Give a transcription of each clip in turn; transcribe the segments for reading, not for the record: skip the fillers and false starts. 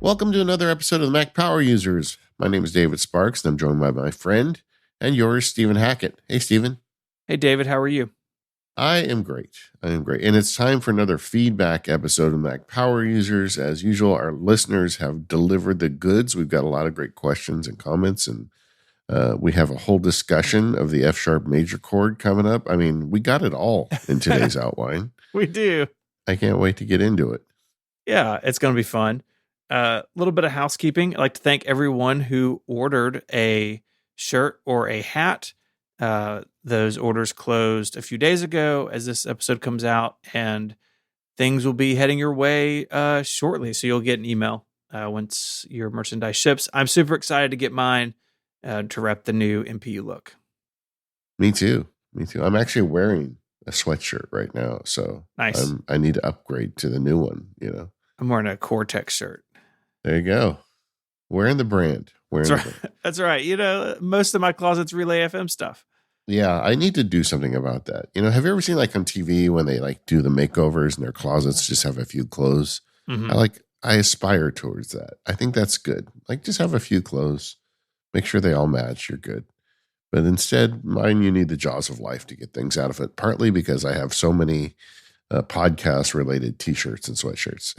Welcome to another episode of the Mac Power Users. My name is David Sparks, and I'm joined by my friend and yours, Stephen Hackett. Hey, Stephen. Hey, David. How are you? I am great. And it's time for another feedback episode of Mac Power Users. As usual, our listeners have delivered the goods. We've got a lot of great questions and comments, and we have a whole discussion of the F-sharp major chord coming up. I mean, we got it all in today's outline. We do. I can't wait to get into it. Yeah, it's going to be fun. A little bit of housekeeping. I'd like to thank everyone who ordered a shirt or a hat. Those orders closed a few days ago as this episode comes out, and things will be heading your way shortly. So you'll get an email once your merchandise ships. I'm super excited to get mine to rep the new MPU look. Me too. I'm actually wearing a sweatshirt right now, so nice. I need to upgrade to the new one. I'm wearing a Cortex shirt. There you go. Wearing the brand. That's right. Most of my closet's Relay FM stuff. Yeah, I need to do something about that. Have you ever seen like on TV when they like do the makeovers and their closets just have a few clothes? Mm-hmm. I aspire towards that. I think that's good. Like just have a few clothes, make sure they all match. You're good. But instead, mine, you need the jaws of life to get things out of it. Partly because I have so many podcast related T-shirts and sweatshirts.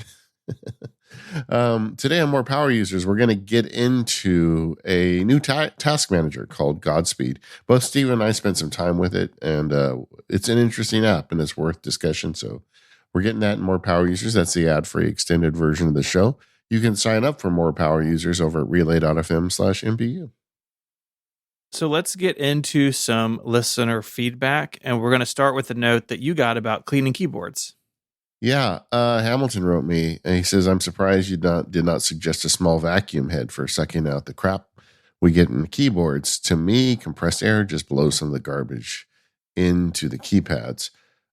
Today on More Power Users, we're going to get into a new task manager called Godspeed. Both Steve and I spent some time with it, and it's an interesting app, and it's worth discussion. So we're getting that in More Power Users. That's the ad-free extended version of the show. You can sign up for More Power Users over at relay.fm/MPU. So let's get into some listener feedback, and we're going to start with the note that you got about cleaning keyboards. Yeah, Hamilton wrote me, and he says, I'm surprised you did not suggest a small vacuum head for sucking out the crap we get in the keyboards. To me, compressed air just blows some of the garbage into the keypads.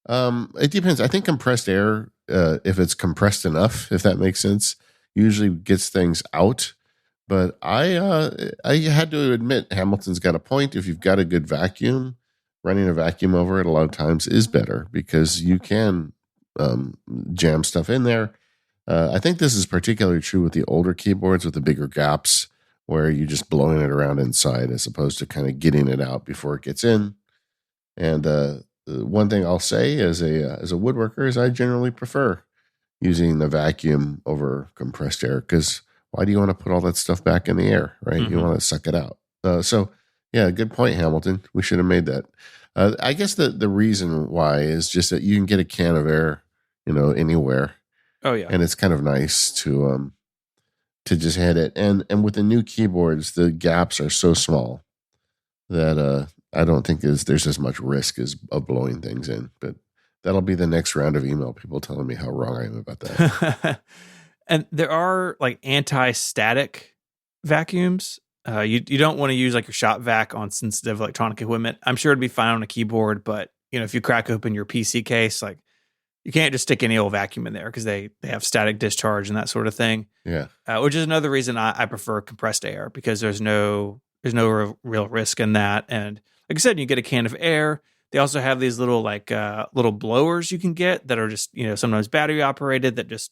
It depends. I think compressed air, if it's compressed enough, if that makes sense, usually gets things out. But I had to admit, Hamilton's got a point. If you've got a good vacuum, running a vacuum over it a lot of times is better because you can jam stuff in there. I think this is particularly true with the older keyboards with the bigger gaps where you're just blowing it around inside as opposed to kind of getting it out before it gets in. And one thing I'll say as a woodworker is I generally prefer using the vacuum over compressed air because why do you want to put all that stuff back in the air, right? Mm-hmm. You want to suck it out. So yeah, good point, Hamilton. We should have made that. I guess the reason why is just that you can get a can of air anywhere. Oh yeah. And it's kind of nice to just hit it. And with the new keyboards, the gaps are so small that I don't think there's as much risk of blowing things in. But that'll be the next round of email people telling me how wrong I am about that. And there are like anti-static vacuums. You don't want to use like your shop vac on sensitive electronic equipment. I'm sure it'd be fine on a keyboard, but if you crack open your PC case, like you can't just stick any old vacuum in there because they have static discharge and that sort of thing. Yeah. Which is another reason I prefer compressed air because there's no real risk in that. And like I said, you get a can of air. They also have these little little blowers you can get that are just, sometimes battery operated that just,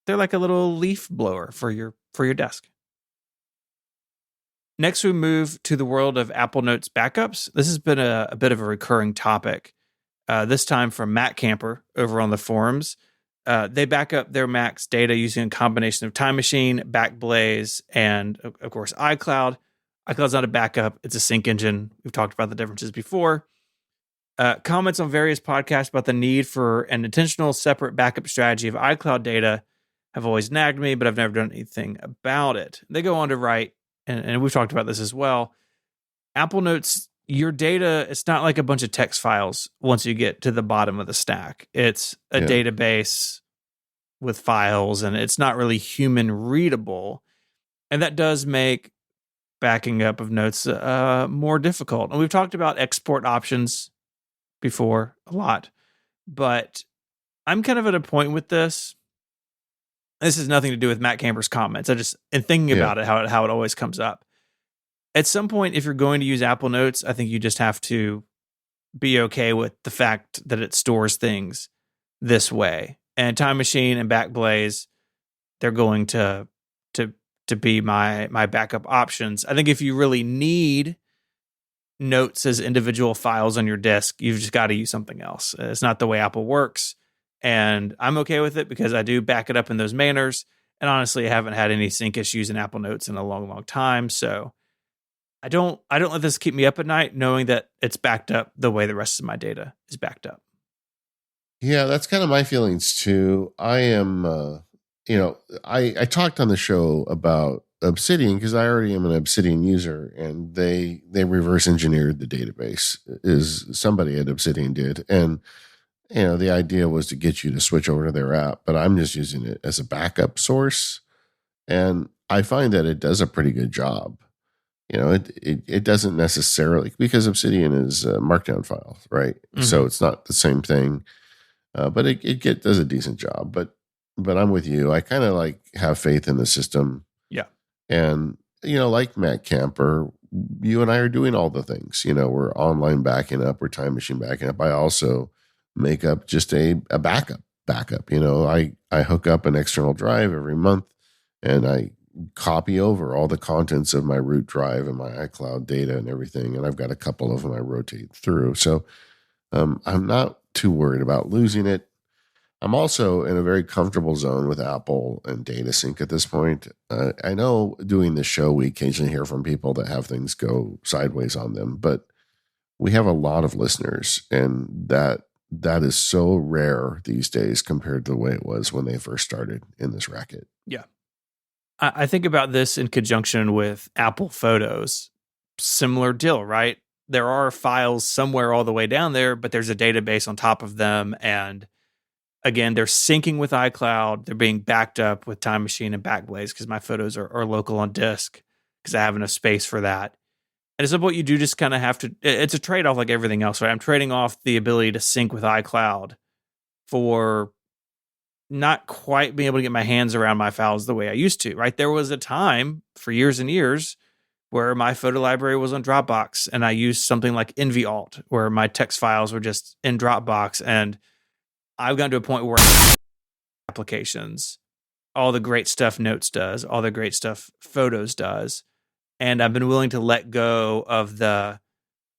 they're like a little leaf blower for your desk. Next, we move to the world of Apple Notes backups. This has been a bit of a recurring topic. This time from Mac Camper over on the forums. They back up their Mac's data using a combination of Time Machine, Backblaze, and of course iCloud. iCloud's not a backup; it's a sync engine. We've talked about the differences before. Comments on various podcasts about the need for an intentional separate backup strategy of iCloud data have always nagged me, but I've never done anything about it. They go on to write, and we've talked about this as well. Apple Notes, your data, it's not like a bunch of text files once you get to the bottom of the stack. It's a database with files, and it's not really human readable. And that does make backing up of notes more difficult. And we've talked about export options before a lot, but I'm kind of at a point with this. This has nothing to do with Matt Camper's comments. I just, in thinking about it, how it always comes up. At some point, if you're going to use Apple Notes, I think you just have to be okay with the fact that it stores things this way. And Time Machine and Backblaze, they're going to to be my backup options. I think if you really need notes as individual files on your disk, you've just got to use something else. It's not the way Apple works. And I'm okay with it because I do back it up in those manners. And honestly, I haven't had any sync issues in Apple Notes in a long, long time. So I don't let this keep me up at night knowing that it's backed up the way the rest of my data is backed up. Yeah, that's kind of my feelings too. I am, I talked on the show about Obsidian because I already am an Obsidian user, and they reverse engineered the database. Is somebody at Obsidian did, and the idea was to get you to switch over to their app, but I'm just using it as a backup source, and I find that it does a pretty good job. It doesn't necessarily, because Obsidian is markdown files, right? Mm-hmm. So it's not the same thing. But it does a decent job. But I'm with you. I kind of like have faith in the system. Yeah. And like Matt Camper, you and I are doing all the things. We're online backing up, we're time machine backing up. I also make up just a backup. I hook up an external drive every month, and I copy over all the contents of my root drive and my iCloud data and everything. And I've got a couple of them I rotate through. So I'm not too worried about losing it. I'm also in a very comfortable zone with Apple and data sync at this point. I know doing this show, we occasionally hear from people that have things go sideways on them, but we have a lot of listeners, and that is so rare these days compared to the way it was when they first started in this racket. Yeah. I think about this in conjunction with Apple Photos. Similar deal, right? There are files somewhere all the way down there, but there's a database on top of them. And again, they're syncing with iCloud. They're being backed up with Time Machine and Backblaze because my photos are local on disk because I have enough space for that. And it's what you do, just kind of have to, it's a trade-off like everything else, right? I'm trading off the ability to sync with iCloud for not quite being able to get my hands around my files the way I used to, right? There was a time for years and years where my photo library was on Dropbox, and I used something like NVAlt, where my text files were just in Dropbox. And I've gotten to a point where applications, all the great stuff Notes does, all the great stuff Photos does, and I've been willing to let go of the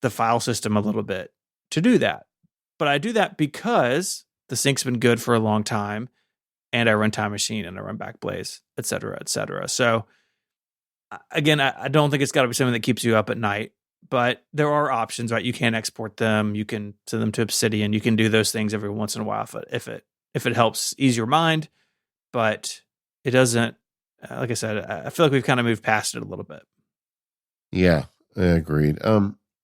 file system a little bit to do that. But I do that because the sync's been good for a long time, and I run Time Machine and I run Backblaze, et cetera, et cetera. So again, I don't think it's got to be something that keeps you up at night, but there are options, right? You can export them, you can send them to Obsidian, you can do those things every once in a while if it helps ease your mind, but it doesn't. Like I said, I feel like we've kind of moved past it a little bit. Yeah, I agreed.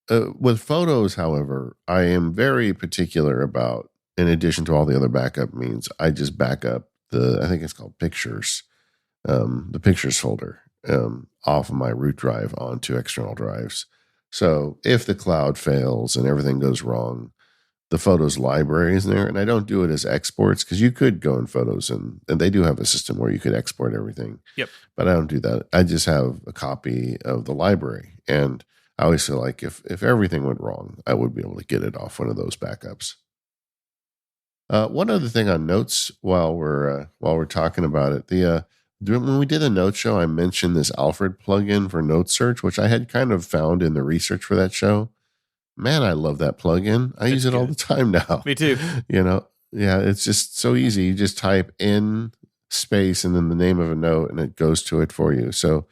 With photos, however, I am very particular about, in addition to all the other backup means, I just back up I think it's called Pictures, the Pictures folder off of my root drive onto external drives. So if the cloud fails and everything goes wrong, the Photos library is there. And I don't do it as exports because you could go in Photos and they do have a system where you could export everything. Yep. But I don't do that. I just have a copy of the library. And I always feel like if everything went wrong, I would be able to get it off one of those backups. One other thing on Notes while we're talking about it, when we did the Notes show, I mentioned this Alfred plugin for Note Search, which I had kind of found in the research for that show. Man, I love that plugin. I use it all the time now. Me too. Yeah, it's just so easy. You just type in space and then the name of a note, and it goes to it for you. So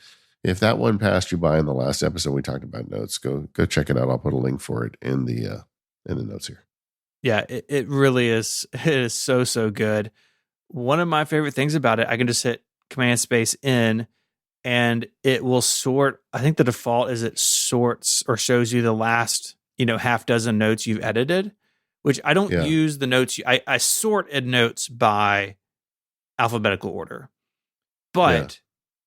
if that one passed you by in the last episode we talked about Notes, go check it out. I'll put a link for it in the notes here. Yeah, it really is. It is so good. One of my favorite things about it, I can just hit Command Space in, and it will sort. I think the default is it sorts or shows you the last, half dozen notes you've edited, which I don't use the notes. I sort in notes by alphabetical order, but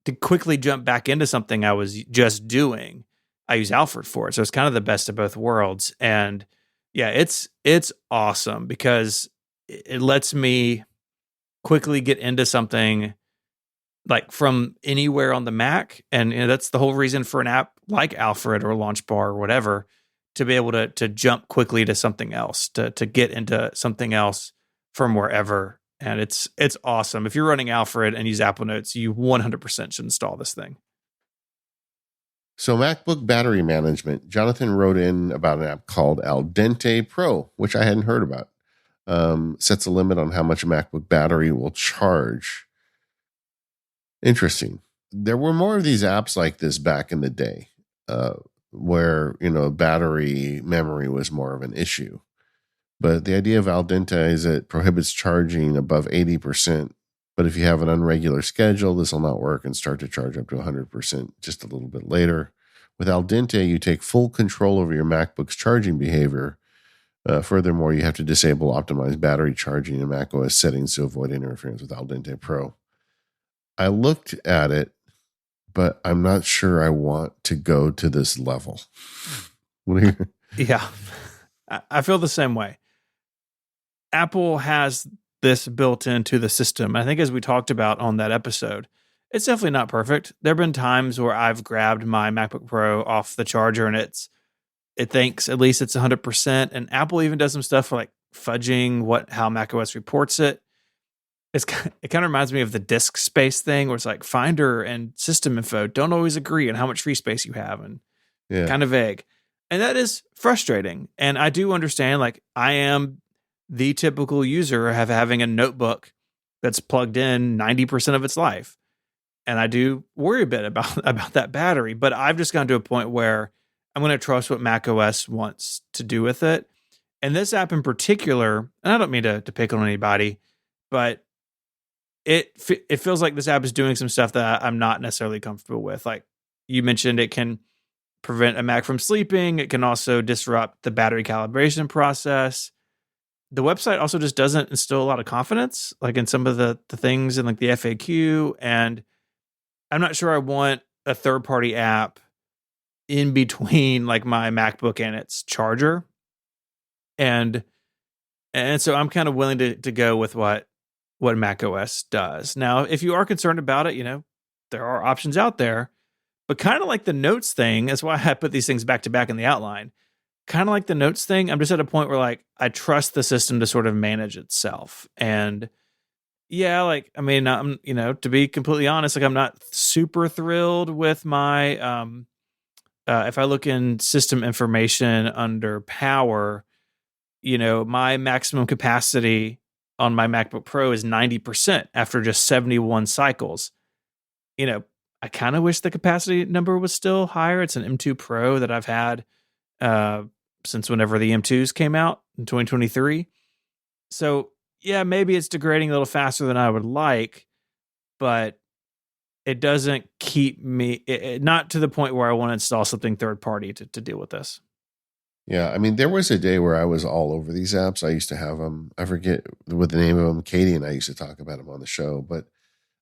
to quickly jump back into something I was just doing, I use Alfred for it. So it's kind of the best of both worlds. And yeah, it's awesome because it lets me quickly get into something like from anywhere on the Mac. And that's the whole reason for an app like Alfred or LaunchBar or whatever, to be able to jump quickly to something else, to get into something else from wherever and it's awesome. If you're running Alfred and use Apple Notes, you 100% should install this thing. So MacBook battery management. Jonathan wrote in about an app called Al Dente Pro, which I hadn't heard about. Sets a limit on how much a MacBook battery will charge. Interesting. There were more of these apps like this back in the day, where battery memory was more of an issue. But the idea of Al Dente is it prohibits charging above 80%. But if you have an unregular schedule, this will not work and start to charge up to 100% just a little bit later. With Al Dente, you take full control over your MacBook's charging behavior. Furthermore, you have to disable optimized battery charging in macOS settings to avoid interference with Al Dente Pro. I looked at it, but I'm not sure I want to go to this level. What are you? Yeah, I feel the same way. Apple has this built into the system. I think as we talked about on that episode, it's definitely not perfect. There have been times where I've grabbed my MacBook Pro off the charger and it thinks at least it's 100%. And Apple even does some stuff for like fudging how macOS reports it. It kind of reminds me of the disk space thing where it's like Finder and system info don't always agree on how much free space you have and kind of vague. And that is frustrating. And I do understand, like, I am the typical user of having a notebook that's plugged in 90% of its life. And I do worry a bit about that battery, but I've just gone to a point where I'm going to trust what macOS wants to do with it. And this app in particular, and I don't mean to pick on anybody, but it feels like this app is doing some stuff that I'm not necessarily comfortable with. Like you mentioned, it can prevent a Mac from sleeping. It can also disrupt the battery calibration process. The website also just doesn't instill a lot of confidence, like in some of the things in like the FAQ. And I'm not sure I want a third-party app in between like my MacBook and its charger. And so I'm kind of willing to go with what macOS does. Now, if you are concerned about it, there are options out there, but kind of like the notes thing, that's why I put these things back to back in the outline. Kind of like the notes thing, I'm just at a point where like I trust the system to sort of manage itself. And yeah, like, I mean, to be completely honest, like I'm not super thrilled with my, if I look in system information under power, my maximum capacity on my MacBook Pro is 90% after just 71 cycles. I kind of wish the capacity number was still higher. It's an M2 Pro that I've had since whenever the M2s came out in 2023. So yeah, maybe it's degrading a little faster than I would like, but it doesn't keep me, not to the point where I want to install something third party to deal with this. Yeah, I mean, there was a day where I was all over these apps. I used to have them. I forget what the name of them. Katie and I used to talk about them on the show, but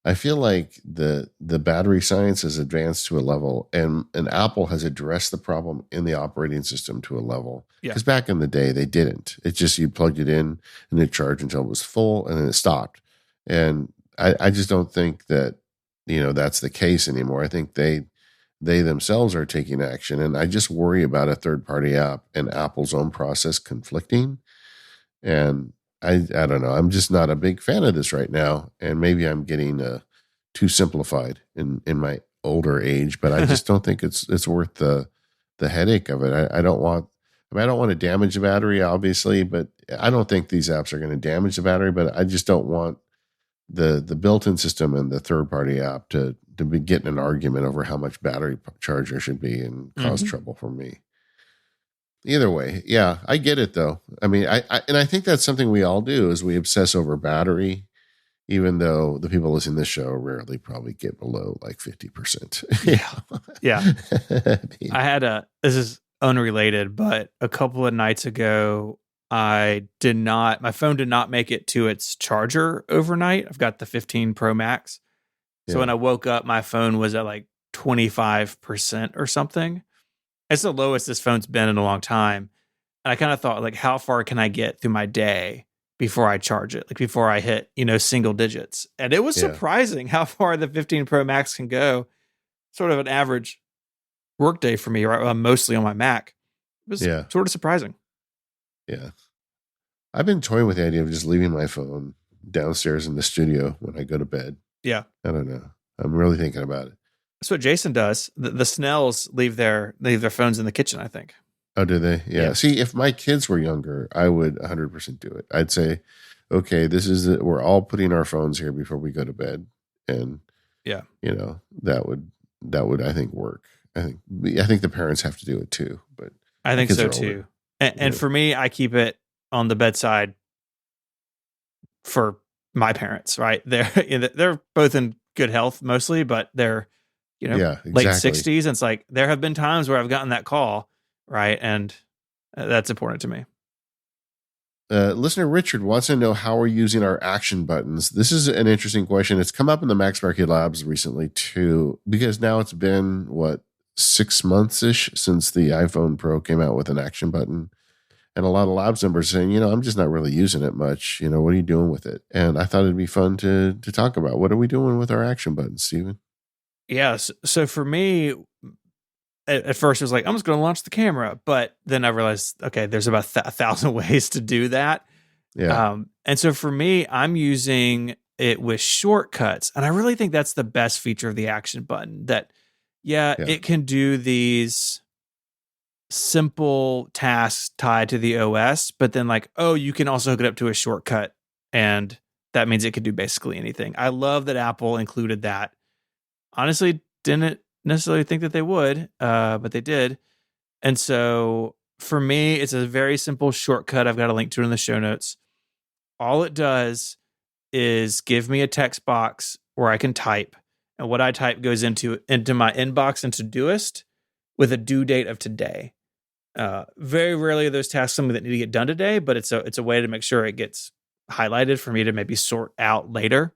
I feel like the battery science has advanced to a level, and Apple has addressed the problem in the operating system to a level. Yeah. Because back in the day, they didn't. It just you plugged it in and it charged until it was full, and then it stopped. And I just don't think that that's the case anymore. I think they themselves are taking action, and I just worry about a third party app and Apple's own process conflicting. And I don't know. I'm just not a big fan of this right now, and maybe I'm getting too simplified in my older age. But I just don't think it's worth the headache of it. I don't want. I don't want to damage the battery, obviously, but I don't think these apps are going to damage the battery. But I just don't want the built-in system and the third-party app to be getting an argument over how much battery charger should be and cause trouble for me. Either way, yeah, I get it though. I mean, I think that's something we all do is we obsess over battery, even though the people listening to this show rarely probably get below like 50%. Yeah. I had this is unrelated, but a couple of nights ago, my phone did not make it to its charger overnight. I've got the 15 Pro Max. So when I woke up, my phone was at like 25% or something. It's the lowest this phone's been in a long time. And I kind of thought, like, how far can I get through my day before I charge it? Like before I hit, single digits. And it was surprising how far the 15 Pro Max can go. Sort of an average work day for me, right? Mostly on my Mac. It was sort of surprising. Yeah. I've been toying with the idea of just leaving my phone downstairs in the studio when I go to bed. Yeah. I don't know. I'm really thinking about it. That's what Jason does. The Snells leave their phones in the kitchen, I think. Oh, do they? Yeah. Yeah. See, if my kids were younger, I would 100% do it. I'd say, okay, this is it. We're all putting our phones here before we go to bed, and Yeah. that would I think work. I think the parents have to do it too. But I my think kids so are older. too. And Yeah. for me, I keep it on the bedside for my parents, right? They're both in good health mostly, but they're, Yeah, late exactly. 60s. And it's like there have been times where I've gotten that call, right? And that's important to me. Listener Richard wants to know how we're using our action buttons. This is an interesting question. It's come up in the Max Market Labs recently too, because now it's been 6 months ish since the iPhone Pro came out with an action button. And a lot of labs members saying, I'm just not really using it much. What are you doing with it? And I thought it'd be fun to talk about. What are we doing with our action buttons, Steven? Yes. So for me, at first it was like, I'm just going to launch the camera. But then I realized, okay, there's about 1,000 ways to do that. Yeah. And so for me, I'm using it with shortcuts. And I really think that's the best feature of the action button that, Yeah. it can do these simple tasks tied to the OS, but then you can also hook it up to a shortcut. And that means it could do basically anything. I love that Apple included that. Honestly, didn't necessarily think that they would, but they did. And so for me, it's a very simple shortcut. I've got a link to it in the show notes. All it does is give me a text box where I can type, and what I type goes into my inbox and Todoist with a due date of today. Very rarely are those tasks something that need to get done today, but it's a way to make sure it gets highlighted for me to maybe sort out later.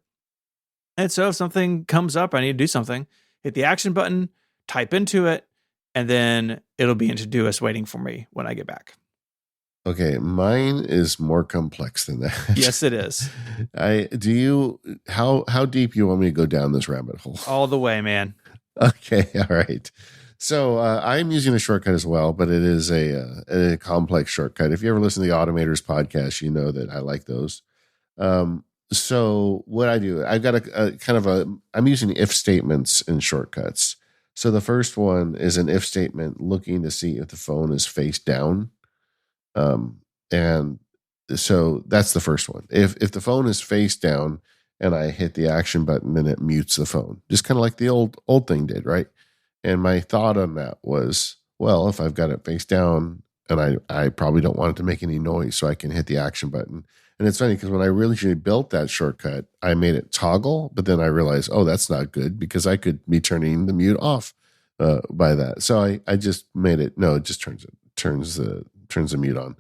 And so if something comes up, I need to do something, hit the action button, type into it, and then it'll be in Todoist waiting for me when I get back. Okay, mine is more complex than that. Yes, it is. How deep you want me to go down this rabbit hole? All the way, man. Okay, all right. So I'm using a shortcut as well, but it is a complex shortcut. If you ever listen to the Automators podcast, you know that I like those. So what I do, I've got I'm using if statements in shortcuts. So the first one is an if statement looking to see if the phone is face down. And so that's the first one. If the phone is face down and I hit the action button, then it mutes the phone, just kind of like the old thing did, right? And my thought on that was, well, if I've got it face down and I probably don't want it to make any noise, so I can hit the action button. And it's funny because when I originally built that shortcut, I made it toggle, but then I realized, oh, that's not good because I could be turning the mute off by that. So I just made it, no, it just turns the mute on.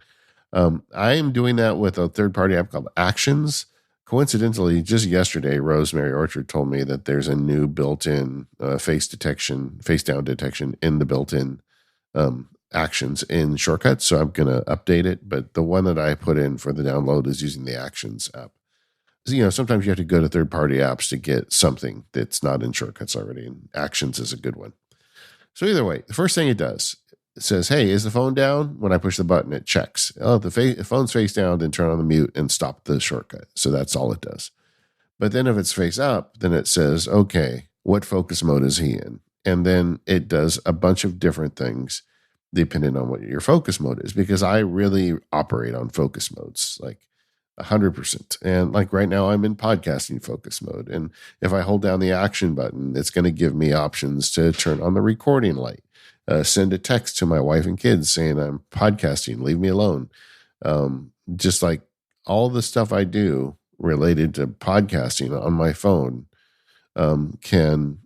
I am doing that with a third-party app called Actions. Coincidentally, just yesterday, Rosemary Orchard told me that there's a new built-in face down detection in the built-in Actions in Shortcuts. So I'm going to update it. But the one that I put in for the download is using the Actions app. So, sometimes you have to go to third-party apps to get something that's not in Shortcuts already, and Actions is a good one. So either way, the first thing it does, it says, hey, is the phone down? When I push the button, it checks. Oh, the phone's face down, then turn on the mute and stop the shortcut. So that's all it does. But then if it's face up, then it says, okay, what focus mode is he in? And then it does a bunch of different things depending on what your focus mode is, because I really operate on focus modes, like 100%. And like right now, I'm in podcasting focus mode. And if I hold down the action button, it's going to give me options to turn on the recording light. Send a text to my wife and kids saying I'm podcasting, leave me alone. Just like all the stuff I do related to podcasting on my phone can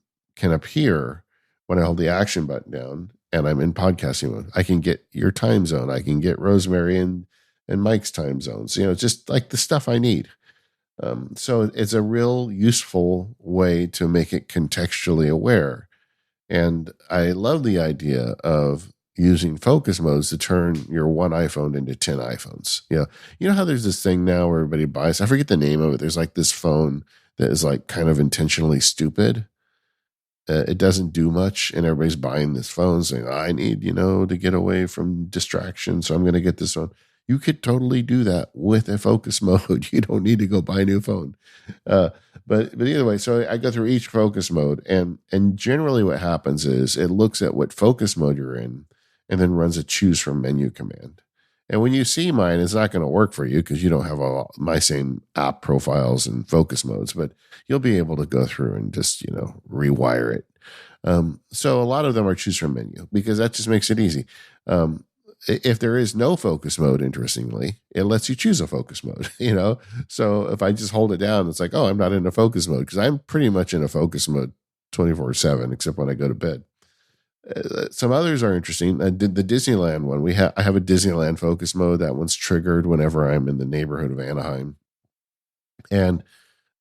appear when I hold the action button down and I'm in podcasting mode. I can get your time zone. I can get Rosemary and Mike's time zones. Just like the stuff I need. So it's a real useful way to make it contextually aware. And I love the idea of using focus modes to turn your one iPhone into 10 iPhones. You know how there's this thing now where everybody buys, I forget the name of it. There's like this phone that is like kind of intentionally stupid. It doesn't do much, and everybody's buying this phone saying, I need, to get away from distraction. So I'm going to get this one. You could totally do that with a focus mode. You don't need to go buy a new phone. Uh, but either way, so I go through each focus mode, and generally what happens is it looks at what focus mode you're in, and then runs a choose from menu command. And when you see mine, it's not going to work for you because you don't have all my same app profiles and focus modes, but you'll be able to go through and just, rewire it. So a lot of them are choose from menu because that just makes it easy. If there is no focus mode, interestingly, it lets you choose a focus mode, So if I just hold it down, it's like, oh, I'm not in a focus mode because I'm pretty much in a focus mode 24/7, except when I go to bed. Some others are interesting. I did the Disneyland one. I have a Disneyland focus mode. That one's triggered whenever I'm in the neighborhood of Anaheim, and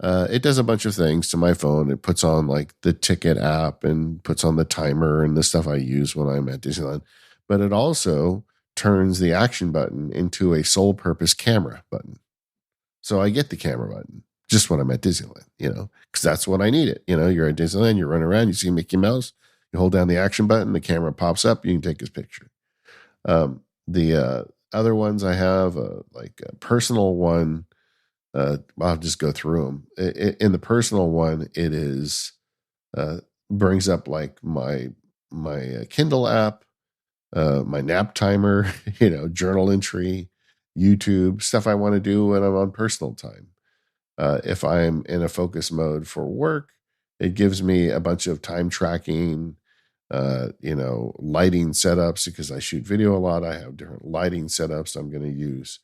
it does a bunch of things to my phone. It puts on like the ticket app and puts on the timer and the stuff I use when I'm at Disneyland. But it also turns the action button into a sole purpose camera button. So I get the camera button just when I'm at Disneyland, because that's when I need it. You're at Disneyland, you run around, you see Mickey Mouse, you hold down the action button, the camera pops up, you can take his picture. The other ones I have, like a personal one, I'll just go through them. In the personal one, it is brings up like my Kindle app, my nap timer, journal entry, YouTube, stuff I want to do when I'm on personal time. If I'm in a focus mode for work, it gives me a bunch of time tracking, lighting setups because I shoot video a lot. I have different lighting setups I'm going to use.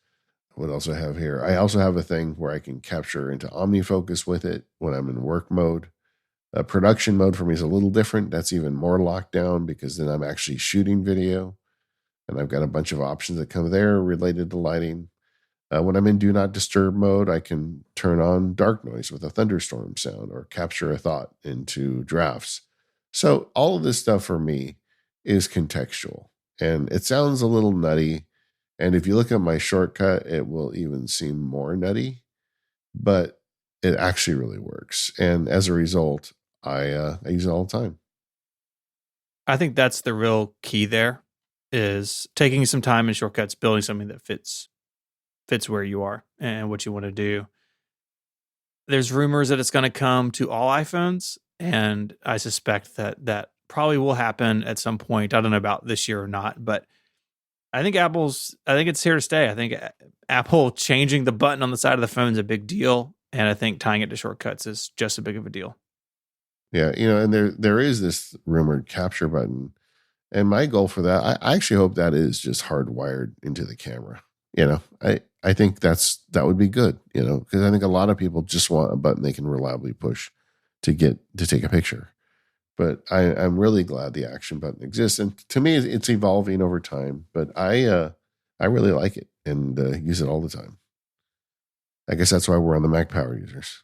What else I have here? I also have a thing where I can capture into OmniFocus with it when I'm in work mode. Production mode for me is a little different. That's even more locked down because then I'm actually shooting video. And I've got a bunch of options that come there related to lighting. When I'm in do not disturb mode, I can turn on dark noise with a thunderstorm sound or capture a thought into drafts. So all of this stuff for me is contextual. And it sounds a little nutty. And if you look at my shortcut, it will even seem more nutty, but it actually really works. And as a result, I use it all the time. I think that's the real key there is taking some time and shortcuts, building something that fits where you are and what you want to do. There's rumors that it's going to come to all iPhones, and I suspect that probably will happen at some point. I don't know about this year or not, but I think it's here to stay. I think Apple changing the button on the side of the phone is a big deal, and I think tying it to shortcuts is just as big of a deal. Yeah, and there is this rumored capture button. And my goal for that, I actually hope that is just hardwired into the camera. I think that would be good, because I think a lot of people just want a button they can reliably push to take a picture. But I'm really glad the action button exists. And to me, it's evolving over time, but I really like it and use it all the time. I guess that's why we're on the Mac Power Users.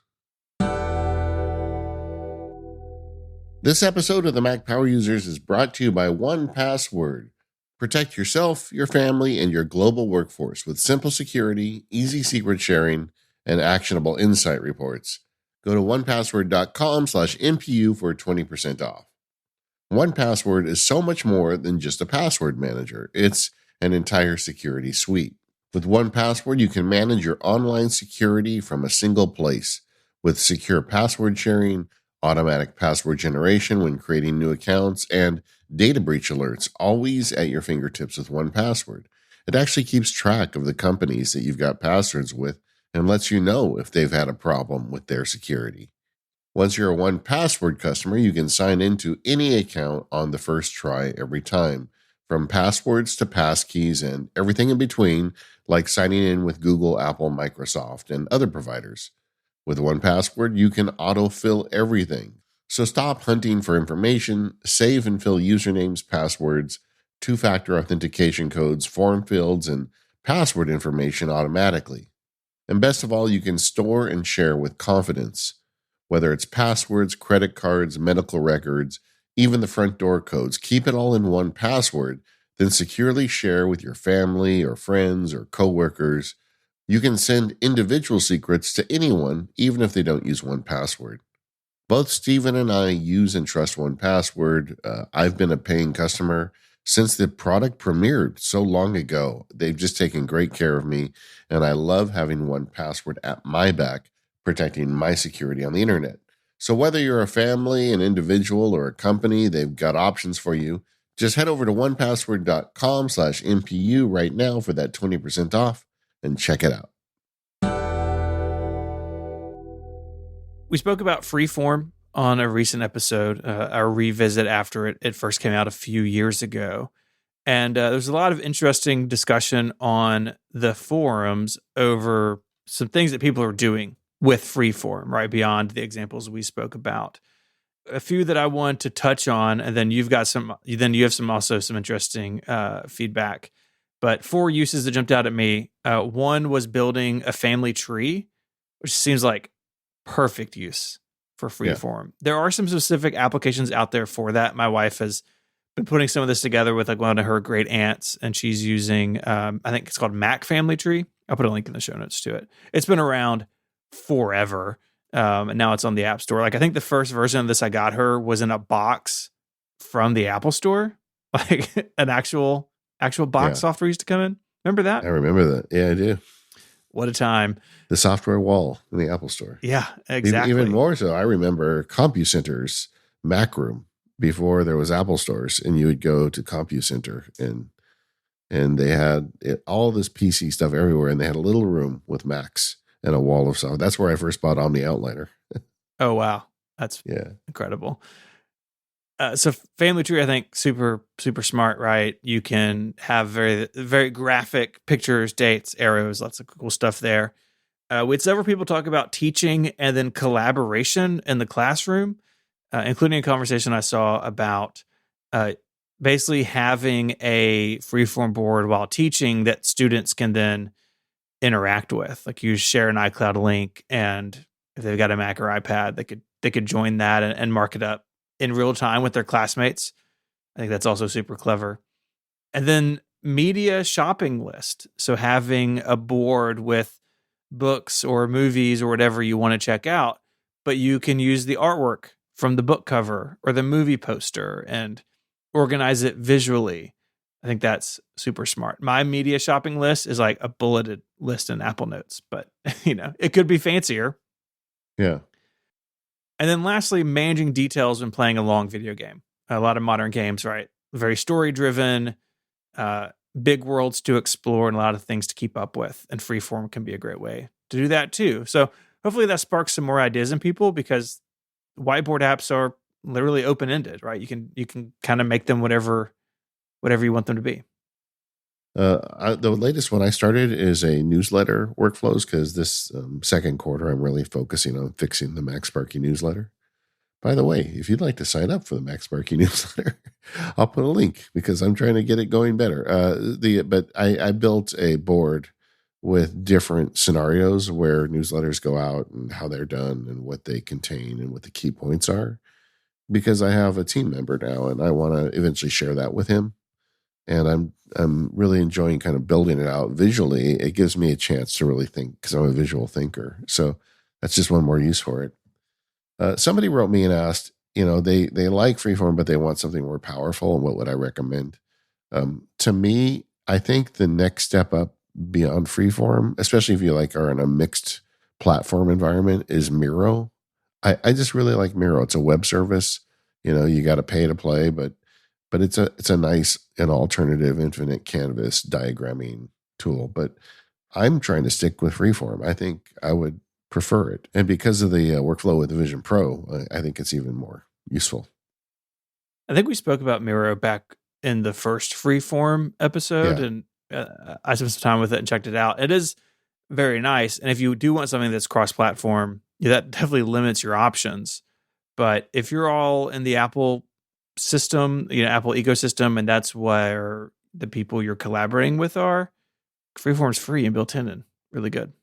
This episode of the Mac Power Users is brought to you by 1Password. Protect yourself, your family, and your global workforce with simple security, easy secret sharing, and actionable insight reports. Go to onepassword.com/MPU for 20% off. 1Password is so much more than just a password manager. It's an entire security suite. With 1Password, you can manage your online security from a single place with secure password sharing, automatic password generation when creating new accounts, and data breach alerts always at your fingertips with 1Password. It actually keeps track of the companies that you've got passwords with and lets you know if they've had a problem with their security. Once you're a 1Password customer, you can sign into any account on the first try every time, from passwords to passkeys and everything in between, like signing in with Google, Apple, Microsoft, and other providers. With 1Password, you can autofill everything. So stop hunting for information, save and fill usernames, passwords, two-factor authentication codes, form fields, and password information automatically. And best of all, you can store and share with confidence. Whether it's passwords, credit cards, medical records, even the front door codes, keep it all in 1Password, then securely share with your family or friends or coworkers. You can send individual secrets to anyone, even if they don't use 1Password. Both Stephen and I use and trust 1Password. I've been a paying customer Since the product premiered so long ago, they've just taken great care of me, and I love having 1Password at my back, protecting my security on the internet. So whether you're a family, an individual, or a company, they've got options for you. Just head over to onepassword.com/MPU right now for that 20% off and check it out. We spoke about Freeform on a recent episode, our revisit after it first came out a few years ago. And there's a lot of interesting discussion on the forums over some things that people are doing with Freeform, right? Beyond the examples we spoke about. A few that I want to touch on, and then you have some interesting feedback. But 4 uses that jumped out at me. One was building a family tree, which seems like perfect use for Freeform. There are some specific applications out there for that. My wife has been putting some of this together with like one of her great aunts, and she's using, I think it's called Mac Family Tree. I'll put a link in the show notes to it. It's been around forever. And now it's on the App Store. Like I think the first version of this I got her was in a box from the Apple Store, like an actual box software used to come in. Remember that? I remember that. Yeah, I do. What a time. The software wall in the Apple Store. Yeah, exactly. Even more so, I remember CompuCenter's Mac Room before there was Apple stores, and you would go to CompuCenter and they had all this PC stuff everywhere, and they had a little room with Macs and a wall of software. That's where I first bought Omni Outliner. Oh, wow. That's incredible. So Family Tree, I think, super smart, right? You can have very, very graphic pictures, dates, arrows, lots of cool stuff there. We had several people talk about teaching and then collaboration in the classroom, including a conversation I saw about basically having a Freeform board while teaching that students can then interact with. Like you share an iCloud link, and if they've got a Mac or iPad, they could join that and mark it up in real time with their classmates. I think that's also super clever. And then media shopping list. So having a board with books or movies or whatever you want to check out, but you can use the artwork from the book cover or the movie poster and organize it visually. I think that's super smart. My media shopping list is like a bulleted list in Apple Notes, but it could be fancier. Yeah. And then lastly, managing details when playing a long video game. A lot of modern games, right? Very story driven, big worlds to explore, and a lot of things to keep up with. And Freeform can be a great way to do that too. So hopefully that sparks some more ideas in people, because whiteboard apps are literally open ended, right? You can kind of make them whatever you want them to be. The latest one I started is a newsletter workflows, because this second quarter I'm really focusing on fixing the MacSparky newsletter. By the way, if you'd like to sign up for the MacSparky newsletter, I'll put a link because I'm trying to get it going better. But I built a board with different scenarios where newsletters go out and how they're done and what they contain and what the key points are, because I have a team member now and I want to eventually share that with him. And I'm really enjoying kind of building it out visually. It gives me a chance to really think, because I'm a visual thinker. So that's just one more use for it. Somebody wrote me and asked, they like Freeform, but they want something more powerful. And what would I recommend? To me, I think the next step up beyond Freeform, especially if you are in a mixed platform environment, is Miro. I just really like Miro. It's a web service. You got to pay to play, but it's a nice and alternative infinite canvas diagramming tool. But I'm trying to stick with Freeform. I think I would prefer it. And because of the workflow with the Vision Pro, I think it's even more useful. I think we spoke about Miro back in the first Freeform episode, and I spent some time with it and checked it out. It is very nice. And if you do want something that's cross-platform, that definitely limits your options. But if you're all in the Apple system, Apple ecosystem, and that's where the people you're collaborating with are, Freeform's free and built in and really good.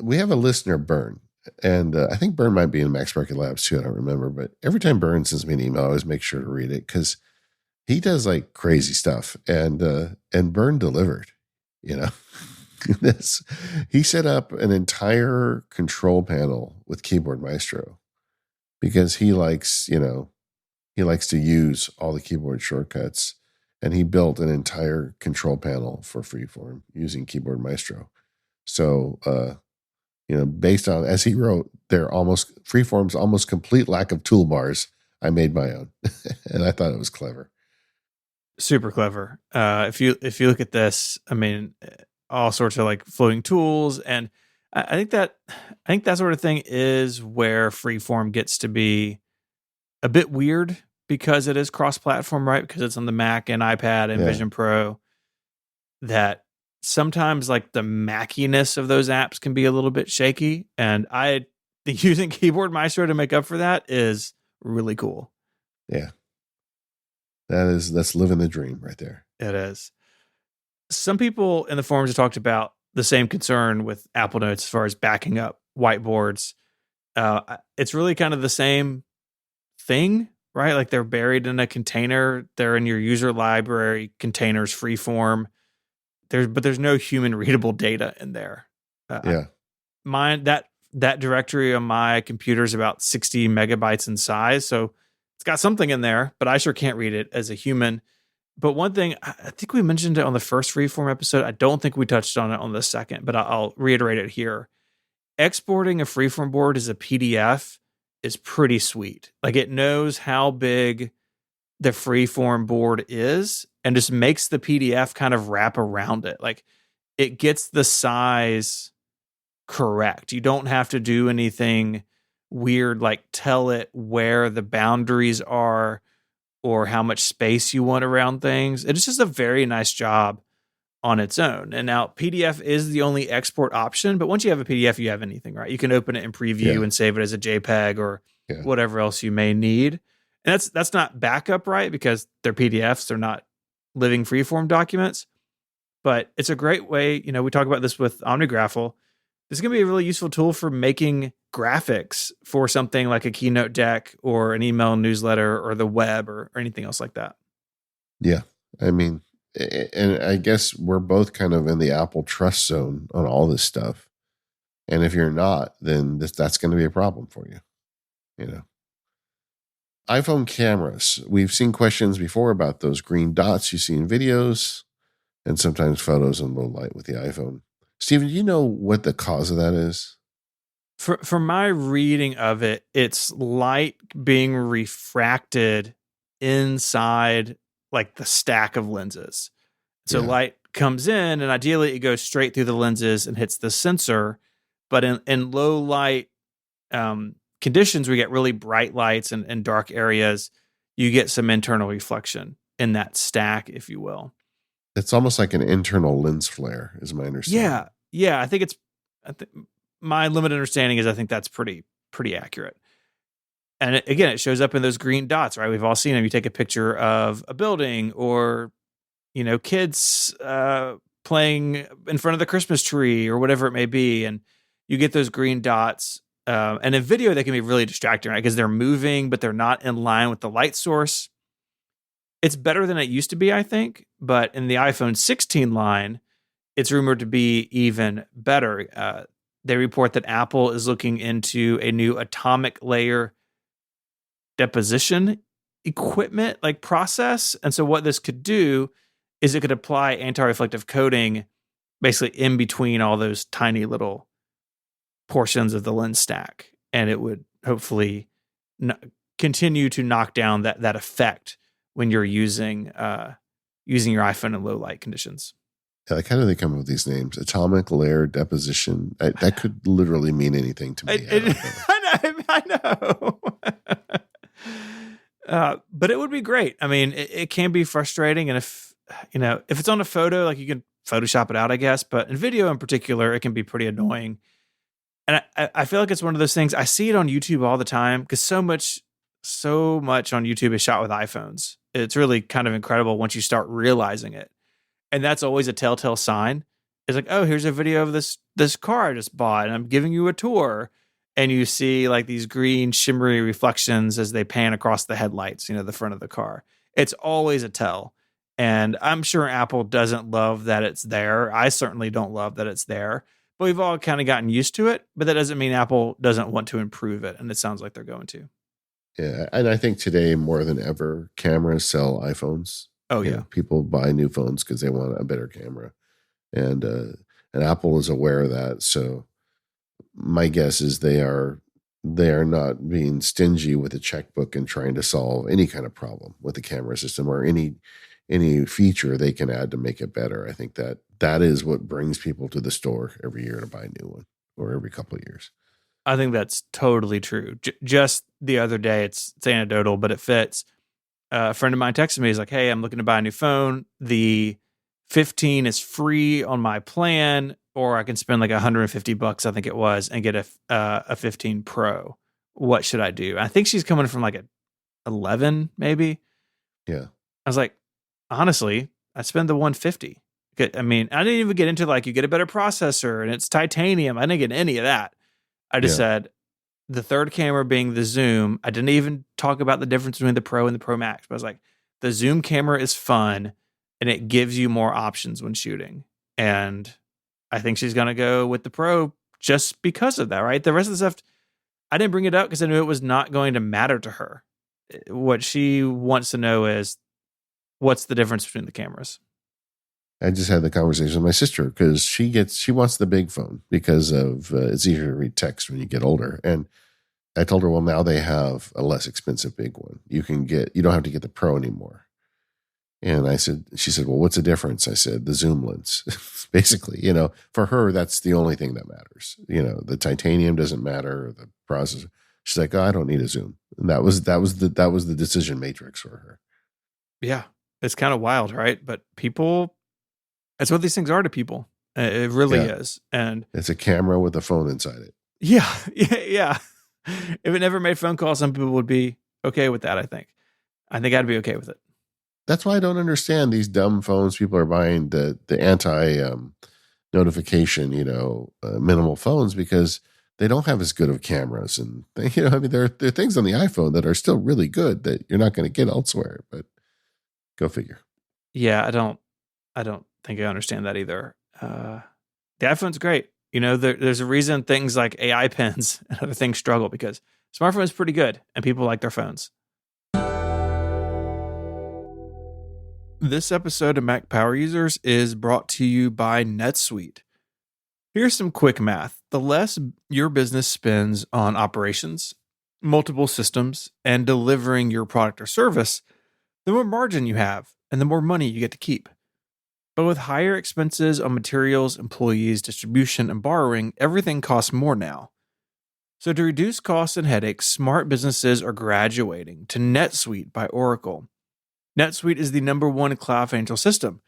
We have a listener, Bern, and I think Bern might be in MacSparky Labs too. I don't remember, but every time Bern sends me an email, I always make sure to read it, because he does crazy stuff, and Bern delivered. He set up an entire control panel with Keyboard Maestro, because he likes to use all the keyboard shortcuts. and he built an entire control panel for Freeform using Keyboard Maestro. So, based on, as he wrote, Freeform's almost complete lack of toolbars, I made my own, and I thought it was clever. Super clever. If you look at this, I mean, all sorts of like floating tools, and I think that sort of thing is where Freeform gets to be a bit weird because it is cross-platform, right? Because it's on the Mac and iPad and Yeah. Vision Pro. That sometimes like the mackiness of those apps can be a little bit shaky, and I using Keyboard Maestro to make up for that is really cool. Yeah. That's living the dream right there. It is. Some people in the forums have talked about the same concern with Apple Notes as far as backing up whiteboards. It's really kind of the same thing, right? Like they're buried in a container. They're in your user library containers, Freeform. But there's no human readable data in there. Yeah. That directory on my computer is about 60 megabytes in size, so it's got something in there, but I sure can't read it as a human. But one thing, I think we mentioned it on the first Freeform episode. I don't think we touched on it on the second, but I'll reiterate it here. Exporting a Freeform board as a PDF is pretty sweet. Like it knows how big the Freeform board is and just makes the PDF kind of wrap around it. Like it gets the size correct. You don't have to do anything weird like tell it where the boundaries are or how much space you want around things. It's just a very nice job on its own. And now PDF is the only export option, but once you have a PDF, you have anything, right? You can open it in preview and save it as a JPEG or whatever else you may need. And that's not backup, right? Because they're PDFs, they're not living freeform documents. But it's a great way, we talk about this with OmniGraffle. This is going to be a really useful tool for making graphics for something like a Keynote deck or an email newsletter or the web or anything else like that. Yeah. I mean, and I guess we're both kind of in the Apple trust zone on all this stuff. And if you're not, then that's going to be a problem for you. iPhone cameras. We've seen questions before about those green dots you see in videos and sometimes photos in low light with the iPhone. Steven, do you know what the cause of that is? For my reading of it, it's light being refracted inside like the stack of lenses. So light comes in and ideally it goes straight through the lenses and hits the sensor. But in low light conditions, we get really bright lights and dark areas. You get some internal reflection in that stack, if you will. It's almost like an internal lens flare, is my understanding. Yeah. I think my limited understanding is I think that's pretty accurate. And it shows up in those green dots, right? We've all seen them. You take a picture of a building or, kids playing in front of the Christmas tree or whatever it may be. And you get those green dots. And in video, they can be really distracting, right? Because they're moving, but they're not in line with the light source. It's better than it used to be, I think. But in the iPhone 16 line, it's rumored to be even better. They report that Apple is looking into a new atomic layer deposition equipment like process. And so what this could do is it could apply anti-reflective coating basically in between all those tiny little portions of the lens stack. And it would hopefully continue to knock down that effect when you're using your iPhone in low light conditions. Yeah, like how do they come up with these names? Atomic layer deposition. That could literally mean anything to me. I know. But it would be great. I mean, it can be frustrating, and if it's on a photo, like you can Photoshop it out, I guess. But in video, in particular, it can be pretty annoying. And I feel like it's one of those things. I see it on YouTube all the time because so much on YouTube is shot with iPhones. It's really kind of incredible once you start realizing it. And that's always a telltale sign. It's like, oh, here's a video of this car I just bought, and I'm giving you a tour. And you see like these green shimmery reflections as they pan across the headlights, the front of the car. It's always a tell. And I'm sure Apple doesn't love that it's there. I certainly don't love that it's there. But we've all kind of gotten used to it. But that doesn't mean Apple doesn't want to improve it. And it sounds like they're going to. Yeah. And I think today, more than ever, cameras sell iPhones. Oh You yeah. know, people buy new phones because they want a better camera, and Apple is aware of that. So my guess is they are not being stingy with a checkbook and trying to solve any kind of problem with the camera system or any feature they can add to make it better. I think that is what brings people to the store every year to buy a new one, or every couple of years. I think that's totally true. Just the other day, it's anecdotal, but it fits. A friend of mine texted me. He's like, "Hey, I'm looking to buy a new phone. The 15 is free on my plan, or I can spend like $150, I think it was, and get a 15 Pro. What should I do?" I think she's coming from like a 11, maybe. Yeah. I was like, honestly, I spend the 150. I mean, I didn't even get into like you get a better processor and it's titanium. I didn't get any of that. I just Yeah. said the third camera being the zoom. I didn't even talk about the difference between the Pro and the Pro Max. But I was like, the zoom camera is fun and it gives you more options when shooting. And I think she's gonna go with the Pro just because of that, right? The rest of the stuff, I didn't bring it up because I knew it was not going to matter to her. What she wants to know is what's the difference between the cameras. I just had the conversation with my sister because she wants the big phone because of it's easier to read text when you get older. And I told her, well, now they have a less expensive big one. You don't have to get the Pro anymore. And she said, well, what's the difference? I said, the zoom lens. Basically, for her, that's the only thing that matters. The titanium doesn't matter, the processor. She's like, oh, I don't need a zoom. And that was the decision matrix for her. Yeah, it's kind of wild, right? But people, that's what these things are to people. It really Yeah. is. And It's a camera with a phone inside it. yeah, yeah. If it never made phone calls, some people would be okay with that, I think. I think I'd be okay with it. That's why I don't understand these dumb phones people are buying, the anti notification, minimal phones, because they don't have as good of cameras. And I mean, there are things on the iPhone that are still really good that you're not going to get elsewhere. But go figure. Yeah, I don't think I understand that either. The iPhone's great. There's a reason things like AI pens and other things struggle because smartphone is pretty good and people like their phones. This episode of Mac Power Users is brought to you by NetSuite. Here's some quick math. The less your business spends on operations, multiple systems, and delivering your product or service, the more margin you have and the more money you get to keep. But with higher expenses on materials, employees, distribution, and borrowing, everything costs more now. So to reduce costs and headaches, smart businesses are graduating to NetSuite by Oracle. NetSuite is the #1 cloud financial system,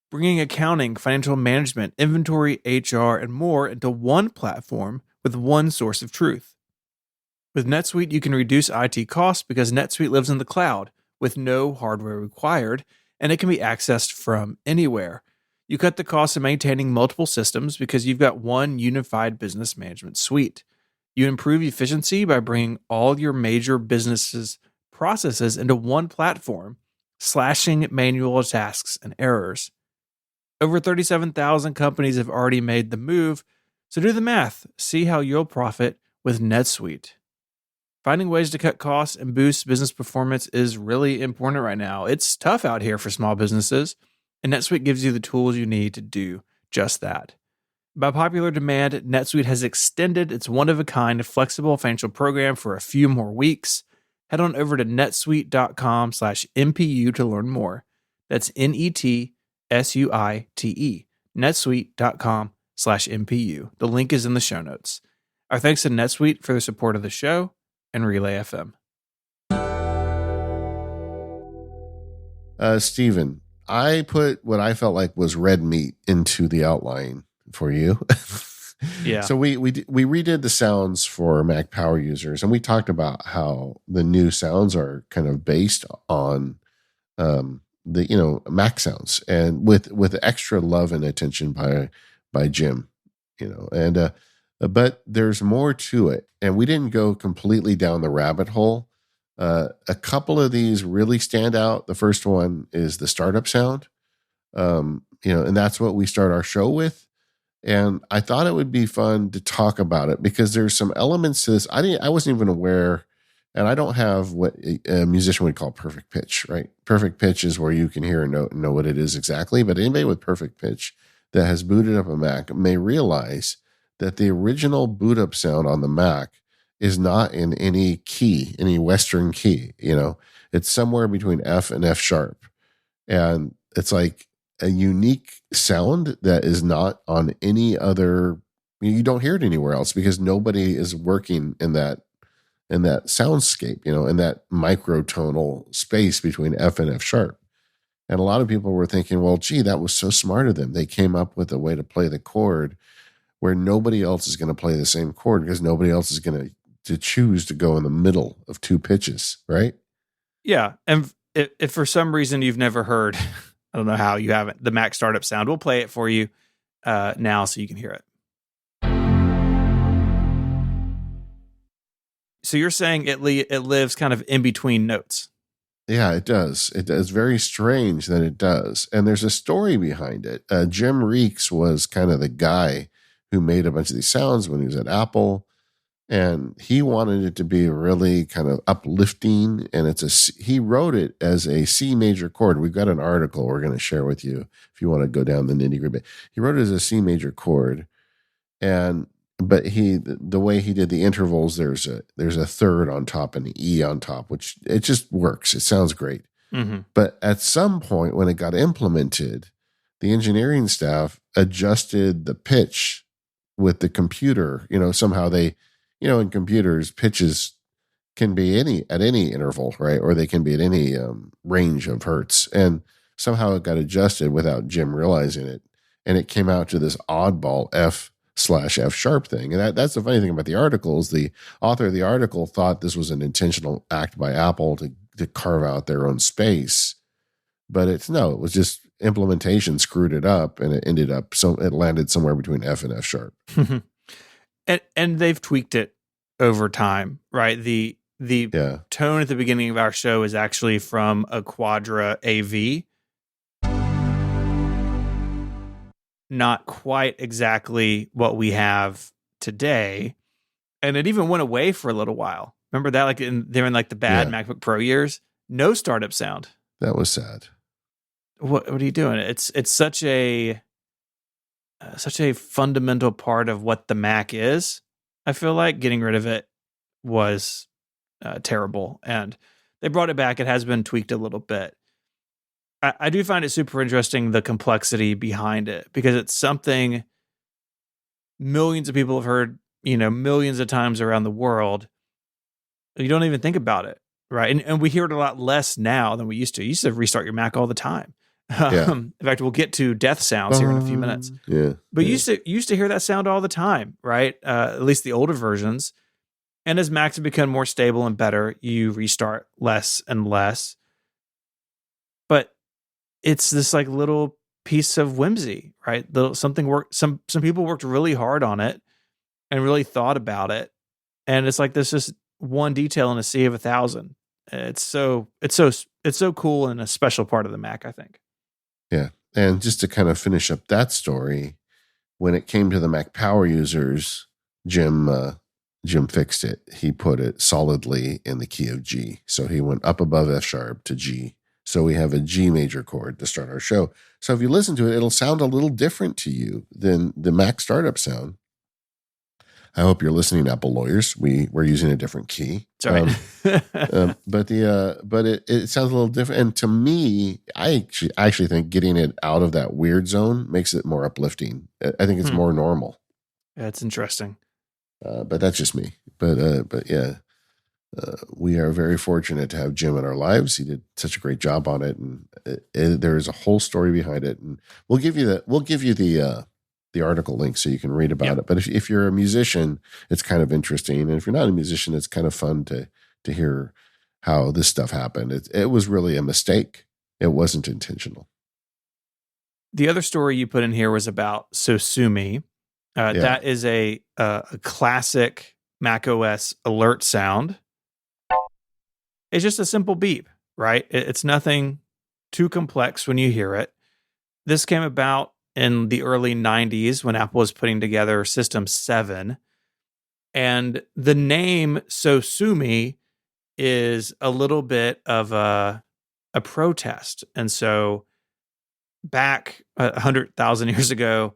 bringing accounting, financial management, inventory, HR, and more into one platform with one source of truth. With NetSuite, you can reduce IT costs because NetSuite lives in the cloud with no hardware required, and it can be accessed from anywhere. You cut the cost of maintaining multiple systems because you've got one unified business management suite. You improve efficiency by bringing all your major businesses' processes into one platform, slashing manual tasks and errors. Over 37,000 companies have already made the move, so do the math. See how you'll profit with NetSuite. Finding ways to cut costs and boost business performance is really important right now. It's tough out here for small businesses, and NetSuite gives you the tools you need to do just that. By popular demand, NetSuite has extended its one-of-a-kind flexible financial program for a few more weeks. Head on over to netsuite.com/MPU to learn more. That's NETSUITE, netsuite.com/MPU. The link is in the show notes. Our thanks to NetSuite for the support of the show and Relay FM. Steven, I put what I felt like was red meat into the outline for you. Yeah. So we redid the sounds for Mac Power Users, and we talked about how the new sounds are kind of based on the Mac sounds, and with extra love and attention by Jim, and but there's more to it, and we didn't go completely down the rabbit hole. A couple of these really stand out. The first one is the startup sound, and that's what we start our show with. And I thought it would be fun to talk about it because there's some elements to this. I wasn't even aware And I don't have what a musician would call perfect pitch, right? Perfect pitch is where you can hear and know what it is exactly. But anybody with perfect pitch that has booted up a Mac may realize that the original boot up sound on the Mac is not in any key, any Western key. It's somewhere between F and F sharp. And it's like a unique sound that is not on any other. You don't hear it anywhere else because nobody is working in that soundscape, in that microtonal space between F and F sharp. And a lot of people were thinking, well, gee, that was so smart of them. They came up with a way to play the chord where nobody else is going to play the same chord because nobody else is going to choose to go in the middle of two pitches, right? Yeah. And if for some reason you've never heard, I don't know how you haven't, the Mac startup sound, we'll play it for you now so you can hear it. So you're saying it lives kind of in between notes. Yeah, it does. It's very strange that it does. And there's a story behind it. Jim Reeks was kind of the guy who made a bunch of these sounds when he was at Apple. And he wanted it to be really kind of uplifting. And he wrote it as a C major chord. We've got an article we're going to share with you if you want to go down the nitty gritty. He wrote it as a C major chord. But the way he did the intervals, there's a third on top and an E on top, which it just works. It sounds great. Mm-hmm. But at some point when it got implemented, the engineering staff adjusted the pitch with the computer. Somehow they, in computers, pitches can be at any interval, right? Or they can be at any range of hertz. And somehow it got adjusted without Jim realizing it. And it came out to this oddball F/F sharp thing. And that's the funny thing about the articles. The author of the article thought this was an intentional act by Apple to carve out their own space. But it was just implementation screwed it up, and it ended up, so it landed somewhere between F and F sharp. and they've tweaked it over time, right? The tone at the beginning of our show is actually from a Quadra AV. Not quite exactly what we have today. And it even went away for a little while. Remember that? Like they're in like the bad MacBook Pro years. No startup sound. That was sad. What are you doing? It's such a fundamental part of what the Mac is. I feel like getting rid of it was terrible. And they brought it back. It has been tweaked a little bit. I do find it super interesting, the complexity behind it, because it's something millions of people have heard, millions of times around the world. You don't even think about it, right? And we hear it a lot less now than we used to. You used to restart your Mac all the time. In fact, we'll get to death sounds here in a few minutes. Yeah. But you used to hear that sound all the time, right? At least the older versions. And as Macs have become more stable and better, you restart less and less. But it's this like little piece of whimsy, right? Something worked. Some people worked really hard on it and really thought about it. And it's like there's just one detail in a sea of 1,000. It's so cool and a special part of the Mac, I think. Yeah. And just to kind of finish up that story, when it came to the Mac power users, Jim fixed it. He put it solidly in the key of G. So he went up above F sharp to G. So we have a G major chord to start our show. So if you listen to it, it'll sound a little different to you than the Mac startup sound. I hope you're listening, Apple lawyers. We're using a different key. Sorry. But it sounds a little different. And to me, I actually think getting it out of that weird zone makes it more uplifting. I think it's more normal. Yeah, it's interesting. But that's just me. But yeah. We are very fortunate to have Jim in our lives. He did such a great job on it, and there is a whole story behind it. And we'll give you the article link so you can read about it. But if you're a musician, it's kind of interesting, and if you're not a musician, it's kind of fun to hear how this stuff happened. It was really a mistake. It wasn't intentional. The other story you put in here was about Sosumi. That is a classic macOS alert sound. It's just a simple beep, right? It's nothing too complex when you hear it. This came about in the early 90s when Apple was putting together System 7. And the name Sosumi is a little bit of a protest. And so back 100,000 years ago,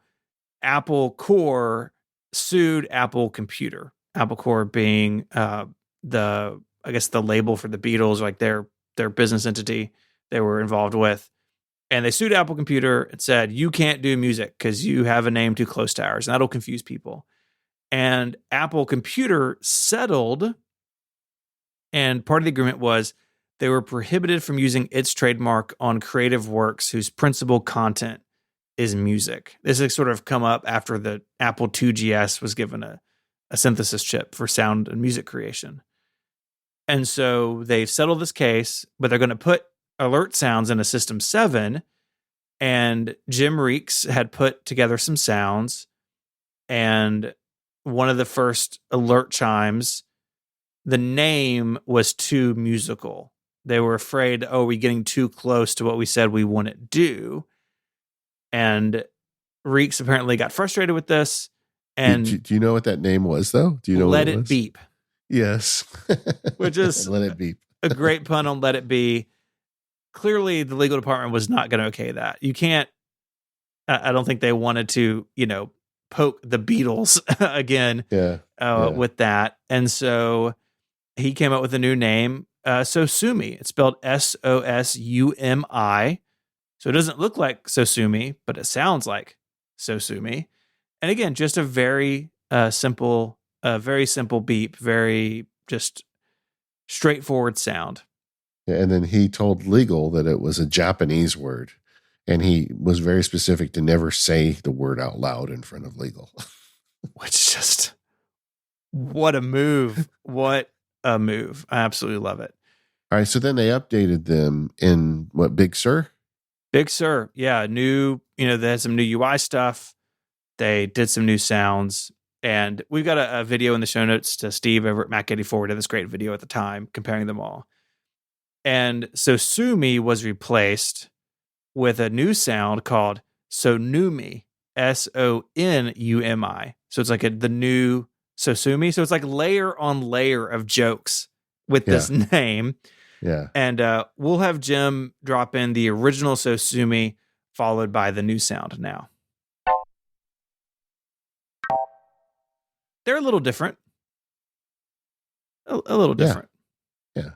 Apple Corps sued Apple Computer. Apple Corps being the I guess the label for the Beatles, like their business entity they were involved with. And they sued Apple Computer and said, you can't do music because you have a name too close to ours. And that'll confuse people. And Apple Computer settled. And part of the agreement was they were prohibited from using its trademark on creative works whose principal content is music. This has sort of come up after the Apple IIgs was given a synthesis chip for sound and music creation. And so they've settled this case, but they're going to put alert sounds in a System 7. And Jim Reeks had put together some sounds. And one of the first alert chimes, the name was too musical. They were afraid, oh, we're getting too close to what we said we wouldn't do. And Reeks apparently got frustrated with this. And do you know what that name was, though? Do you know Let what it It was? Beep. Yes. Which is Let It Beep. A great pun on Let It Be. Clearly, the legal department was not going to okay that. You can't, I don't think they wanted to, poke the Beatles again with that. And so he came up with a new name, Sosumi. It's spelled Sosumi. So it doesn't look like Sosumi, but it sounds like Sosumi. And again, just a very simple beep, very just straightforward sound. And then he told legal that it was a Japanese word. And he was very specific to never say the word out loud in front of legal. Which just, what a move. What a move. I absolutely love it. All right. So then they updated them in what, Big Sur? Big Sur. Yeah. New, they had some new UI stuff. They did some new sounds. And we've got a video in the show notes to Steve over at Mac84 did this great video at the time comparing them all. And so Sumi was replaced with a new sound called Sonumi, Sonumi. So it's like the new Sosumi. So it's like layer on layer of jokes with this name. Yeah. And we'll have Jim drop in the original Sosumi followed by the new sound now. They're a little different. A little different. Yeah.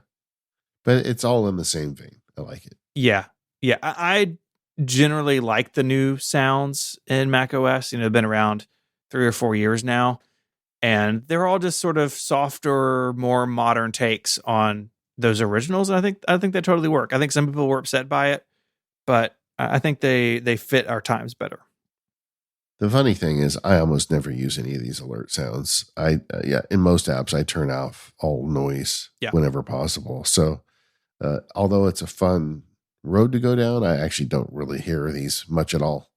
But it's all in the same vein. I like it. Yeah. Yeah. I generally like the new sounds in macOS. They've been around 3 or 4 years now. And they're all just sort of softer, more modern takes on those originals. And I think they totally work. I think some people were upset by it, but I think they fit our times better. The funny thing is, I almost never use any of these alert sounds. In most apps, I turn off all noise whenever possible. So, although it's a fun road to go down, I actually don't really hear these much at all.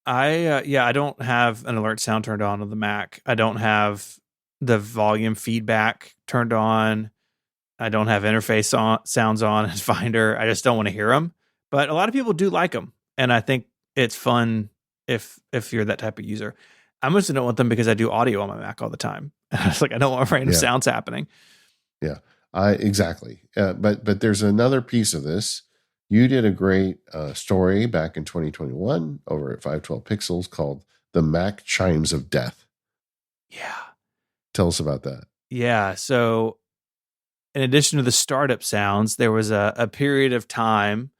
I don't have an alert sound turned on the Mac. I don't have the volume feedback turned on. I don't have interface sounds on in Finder. I just don't want to hear them. But a lot of people do like them, and I think it's fun if you're that type of user. I mostly don't want them because I do audio on my Mac all the time. It's like I don't want random sounds happening. Yeah, exactly. But there's another piece of this. You did a great story back in 2021 over at 512 Pixels called "The Mac Chimes of Death." Yeah, tell us about that. Yeah, so in addition to the startup sounds, there was a period of time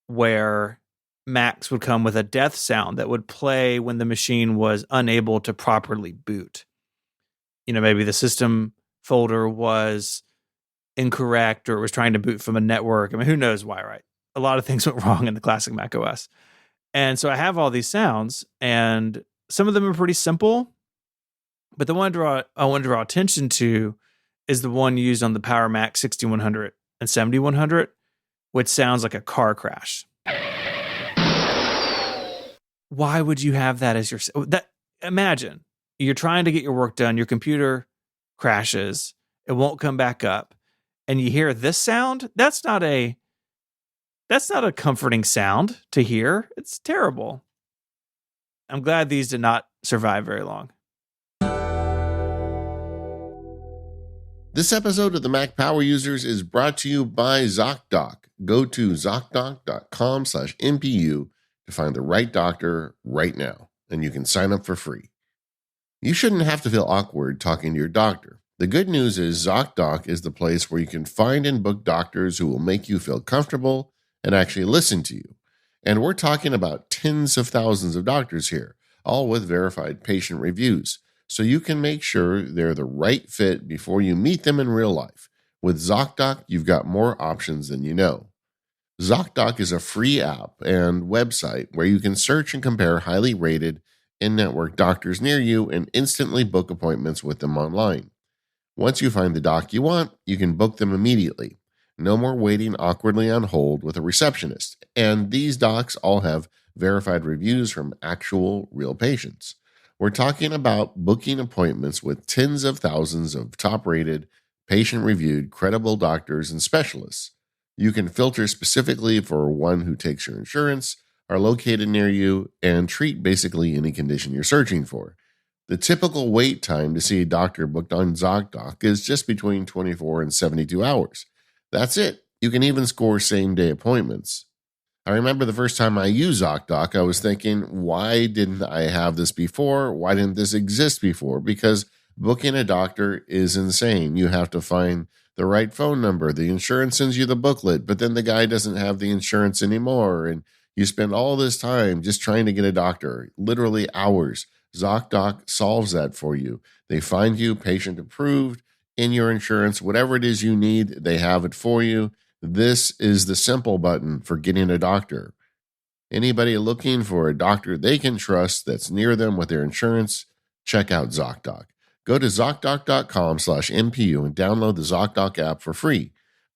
where Macs would come with a death sound that would play when the machine was unable to properly boot. Maybe the system folder was incorrect or it was trying to boot from a network. I mean, who knows why, right? A lot of things went wrong in the classic Mac OS. And so I have all these sounds, and some of them are pretty simple, but the one I want to draw attention to is the one used on the Power Mac 6100 and 7100, which sounds like a car crash. Why would you have that as your... Imagine, you're trying to get your work done, your computer crashes, it won't come back up, and you hear this sound? That's not a comforting sound to hear. It's terrible. I'm glad these did not survive very long. This episode of the Mac Power Users is brought to you by ZocDoc. Go to ZocDoc.com/MPU to find the right doctor right now, and you can sign up for free. You shouldn't have to feel awkward talking to your doctor. The good news is ZocDoc is the place where you can find and book doctors who will make you feel comfortable and actually listen to you. And we're talking about tens of thousands of doctors here, all with verified patient reviews, so you can make sure they're the right fit before you meet them in real life. With ZocDoc, you've got more options than you know. ZocDoc is a free app and website where you can search and compare highly rated in-network doctors near you and instantly book appointments with them online. Once you find the doc you want, you can book them immediately. No more waiting awkwardly on hold with a receptionist. And these docs all have verified reviews from actual real patients. We're talking about booking appointments with tens of thousands of top-rated, patient-reviewed, credible doctors and specialists. You can filter specifically for one who takes your insurance, are located near you, and treat basically any condition you're searching for. The typical wait time to see a doctor booked on ZocDoc is just between 24 and 72 hours. That's it. You can even score same-day appointments. I remember the first time I used ZocDoc, I was thinking, why didn't I have this before? Why didn't this exist before? Because booking a doctor is insane. You have to find the right phone number. The insurance sends you the booklet, but then the guy doesn't have the insurance anymore. And you spend all this time just trying to get a doctor, literally hours. ZocDoc solves that for you. They find you patient approved in your insurance, whatever it is you need, they have it for you. This is the simple button for getting a doctor. Anybody looking for a doctor they can trust that's near them with their insurance, check out ZocDoc. Go to ZocDoc.com/MPU and download the ZocDoc app for free.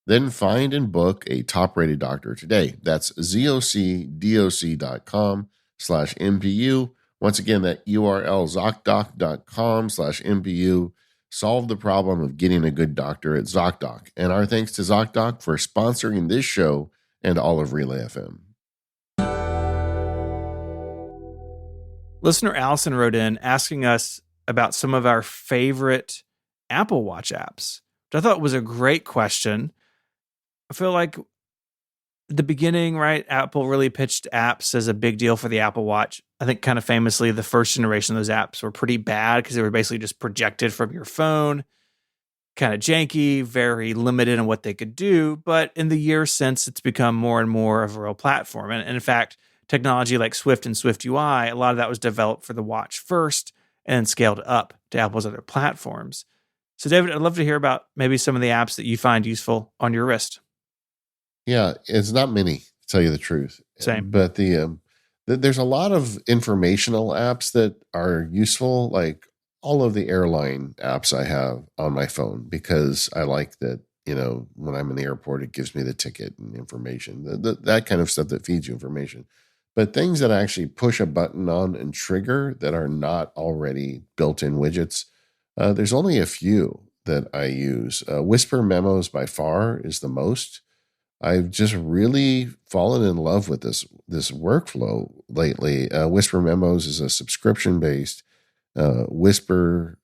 Then find and book a top-rated doctor today. That's ZocDoc.com/MPU. Once again, that URL, ZocDoc.com/MPU. Solve the problem of getting a good doctor at ZocDoc. And our thanks to ZocDoc for sponsoring this show and all of Relay FM. Listener Allison wrote in asking us about some of our favorite Apple Watch apps, which I thought was a great question. I feel like at the beginning, right, Apple really pitched apps as a big deal for the Apple Watch. I think kind of famously, the first generation of those apps were pretty bad because they were basically just projected from your phone, kind of janky, very limited in what they could do. But in the years since, it's become more and more of a real platform. And in fact, technology like Swift and Swift UI, a lot of that was developed for the watch first and scaled up to Apple's other platforms. So, David, I'd love to hear about maybe some of the apps that you find useful on your wrist. Yeah, it's not many, to tell you the truth. Same. But there's a lot of informational apps that are useful, like all of the airline apps I have on my phone, because I like that, when I'm in the airport, it gives me the ticket and information, that kind of stuff that feeds you information. But things that I actually push a button on and trigger that are not already built-in widgets, there's only a few that I use. Whisper Memos by far is the most. I've just really fallen in love with this workflow lately. Whisper Memos is a subscription-based Whisper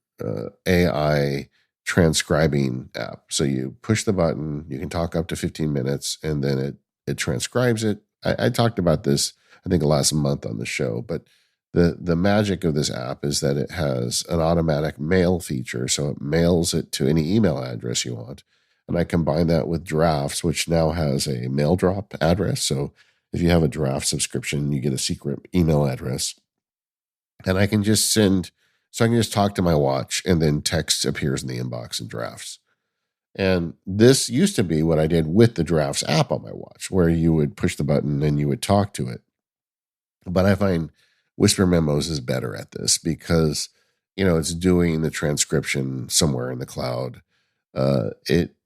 AI transcribing app. So you push the button, you can talk up to 15 minutes, and then it transcribes it. I talked about this, I think, last month on the show, but the magic of this app is that it has an automatic mail feature. So it mails it to any email address you want. And I combine that with Drafts, which now has a mail drop address. So if you have a Draft subscription, you get a secret email address. And I can just talk to my watch, and then text appears in the inbox in Drafts. And this used to be what I did with the Drafts app on my watch, where you would push the button and you would talk to it. But I find Whisper Memos is better at this because, it's doing the transcription somewhere in the cloud.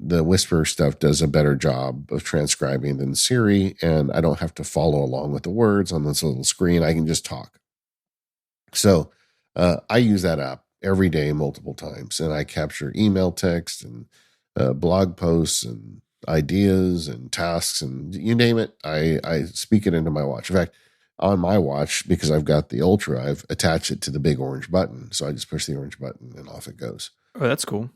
The Whisper stuff does a better job of transcribing than Siri, and I don't have to follow along with the words on this little screen. I can just talk. So I use that app every day, multiple times, and I capture email text and blog posts and ideas and tasks and you name it. I speak it into my watch. In fact, on my watch, because I've got the Ultra, I've attached it to the big orange button. So I just push the orange button and off it goes. Oh, that's cool.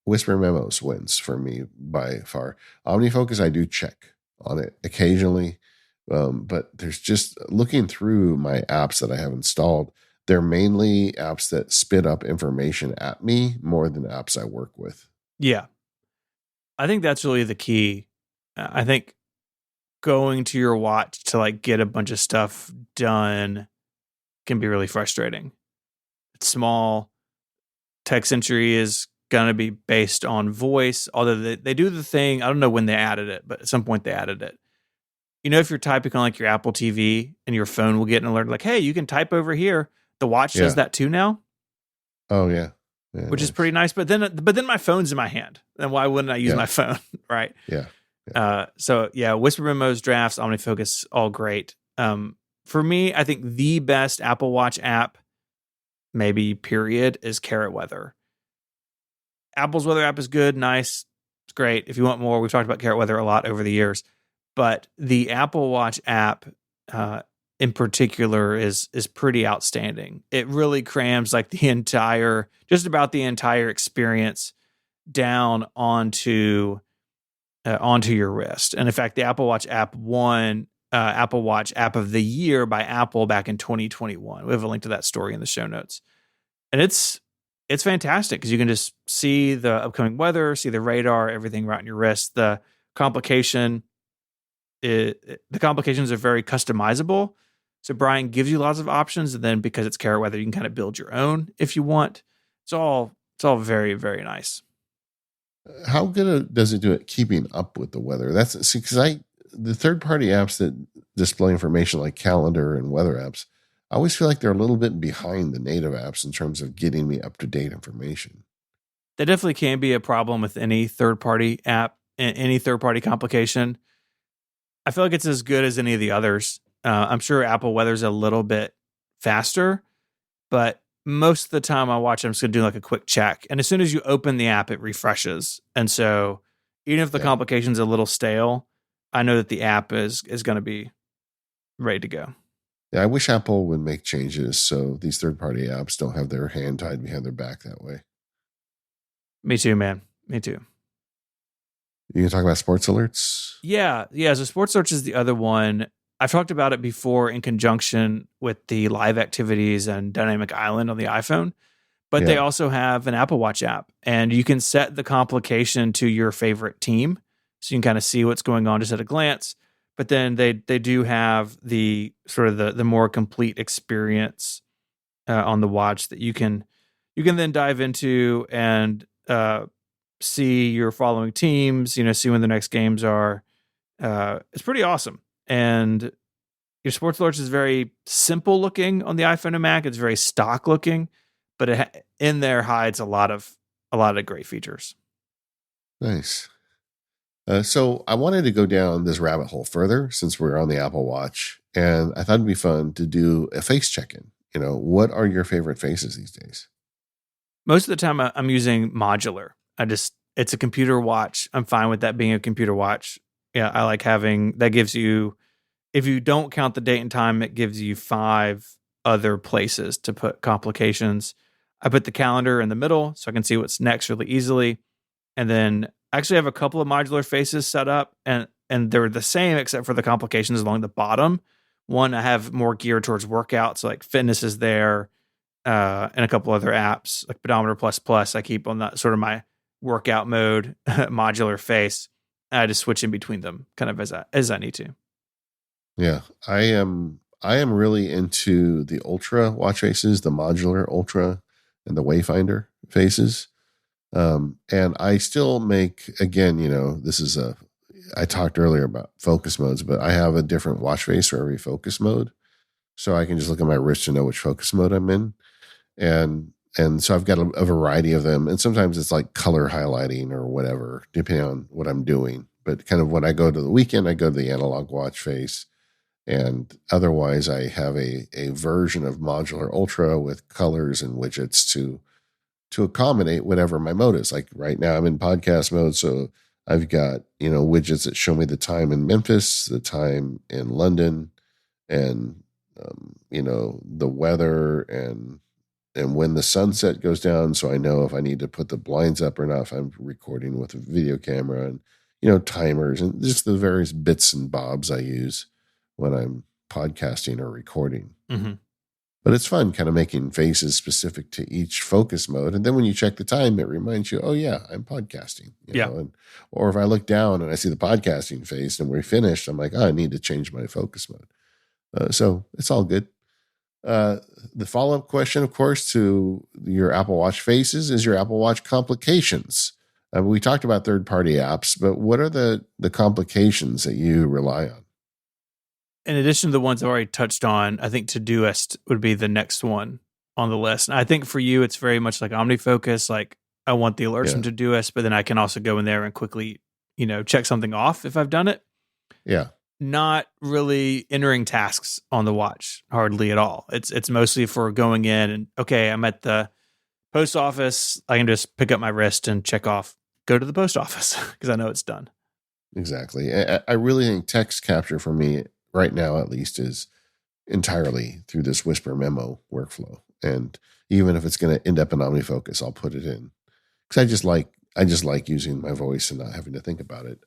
Whisper Memos wins for me by far. OmniFocus, I do check on it occasionally, but there's just looking through my apps that I have installed. They're mainly apps that spit up information at me more than apps I work with. Yeah. I think that's really the key. I think going to your watch to like get a bunch of stuff done can be really frustrating. It's small. Text entry is going to be based on voice, although they do the thing. I don't know when they added it, but at some point they added it. If you're typing on like your Apple TV and your phone will get an alert like, hey, you can type over here. The watch does Yeah. that too now, Oh yeah. which is Nice. pretty nice. But then my phone's in my hand. Then why wouldn't I use Yeah. my phone? Right. Yeah. So yeah, Whisper Memos, drafts, OmniFocus, all great. For me, I think the best Apple Watch app, maybe period, is Carrot Weather. Apple's weather app is good, nice, it's great. If you want more, we've talked about Carrot Weather a lot over the years, but the Apple Watch app, in particular, is pretty outstanding. It really crams like just about the entire experience down onto your wrist. And in fact, the Apple Watch app won Apple Watch App of the Year by Apple back in 2021. We have a link to that story in the show notes. And it's fantastic because you can just see the upcoming weather, see the radar, everything right in your wrist. The complications are very customizable. So Brian gives you lots of options, and then because it's Carrot Weather, you can kind of build your own if you want. It's all very, very nice. How good does it do at keeping up with the weather? That's because the third party apps that display information like calendar and weather apps, I always feel like they're a little bit behind the native apps in terms of getting me up to date information. That definitely can be a problem with any third party app, any third party complication. I feel like it's as good as any of the others. I'm sure Apple Weather's a little bit faster, but most of the time I watch, I'm just going to do like a quick check. And as soon as you open the app, it refreshes. And so even if the complication's a little stale, I know that the app is going to be ready to go. Yeah, I wish Apple would make changes so these third party apps don't have their hand tied behind their back that way. Me too, man. Me too. You can talk about sports alerts? Yeah. So Sports Search is the other one. I've talked about it before in conjunction with the live activities and Dynamic Island on the iPhone, but they also have an Apple Watch app, and you can set the complication to your favorite team. So you can kind of see what's going on just at a glance. But then they do have the sort of the more complete experience on the watch that you can then dive into and see your following teams, see when the next games are. It's pretty awesome. And your Sports Alerts is very simple looking on the iPhone and Mac. It's very stock looking, but it in there hides a lot of great features. Nice. So I wanted to go down this rabbit hole further since we're on the Apple Watch, and I thought it'd be fun to do a face check-in. What are your favorite faces these days? Most of the time I'm using modular. It's a computer watch. I'm fine with that being a computer watch. Yeah, I like having that. Gives you, if you don't count the date and time, it gives you 5 other places to put complications. I put the calendar in the middle so I can see what's next really easily. And then I actually have a couple of modular faces set up, and they're the same except for the complications along the bottom. One I have more geared towards workouts, so like fitness is there, and a couple other apps like Pedometer Plus Plus. I keep on that sort of my workout mode modular face. I just switch in between them kind of as I need to. Yeah, I am really into the Ultra watch faces, the modular Ultra and the Wayfinder faces. And I still make, again, I talked earlier about focus modes, but I have a different watch face for every focus mode. So I can just look at my wrist to know which focus mode I'm in. And so I've got a variety of them. And sometimes it's like color highlighting or whatever, depending on what I'm doing. But kind of when I go to the weekend, I go to the analog watch face. And otherwise I have a version of modular Ultra with colors and widgets to accommodate whatever my mode is. Like right now I'm in podcast mode. So I've got, widgets that show me the time in Memphis, the time in London, and, the weather and and when the sunset goes down, so I know if I need to put the blinds up or not, if I'm recording with a video camera, and timers and just the various bits and bobs I use when I'm podcasting or recording. Mm-hmm. But it's fun kind of making faces specific to each focus mode. And then when you check the time, it reminds you, oh yeah, I'm podcasting, Yeah. or if I look down and I see the podcasting face and we're finished, I'm like, oh, I need to change my focus mode. So it's all good. The follow-up question, of course, to your Apple Watch faces is your Apple Watch complications. We talked about third-party apps, but what are the complications that you rely on? In addition to the ones I've already touched on, I think Todoist would be the next one on the list. And I think for you, it's very much like OmniFocus. Like I want the alerts from Todoist, but then I can also go in there and quickly, check something off if I've done it. Yeah. Not really entering tasks on the watch, hardly at all. It's mostly for going in and, okay, I'm at the post office. I can just pick up my wrist and check off, go to the post office because I know it's done. Exactly. I really think text capture for me right now, at least, is entirely through this Whisper memo workflow. And even if it's going to end up in OmniFocus, I'll put it in because I just like using my voice and not having to think about it.